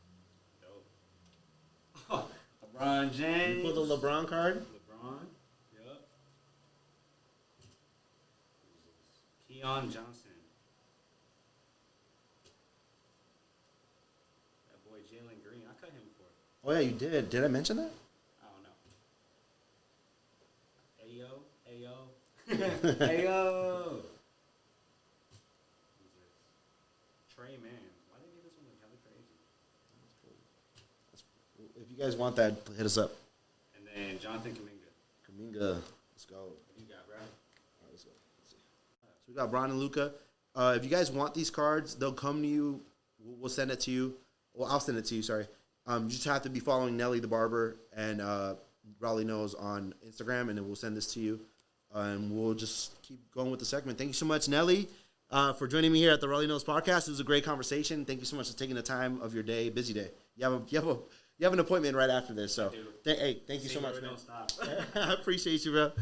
Dope. LeBron James. You pull the LeBron card? LeBron. Yep. Keon Johnson. That boy Jalen Green. I cut him before. Oh yeah, you did. Did I mention that? I don't know. Ayo. Ayo. Trey Man. Why did they give this one like hella crazy? If you guys want that, hit us up. And then Jonathan Kuminga. Kuminga. Let's go. What you got, bro? All right, let's go. Let's see. So we got Bron and Luca. If you guys want these cards, they'll come to you. We'll send it to you. Well, I'll send it to you, sorry. You just have to be following Nelly the Barber and RaulyKnows on Instagram, and then we'll send this to you. And we'll just keep going with the segment. Thank you so much, Nelly, for joining me here at the RaulyKnows Podcast. It was a great conversation. Thank you so much for taking the time of your day, busy day. You have an appointment right after this, so thank you so much, man. I appreciate you, bro.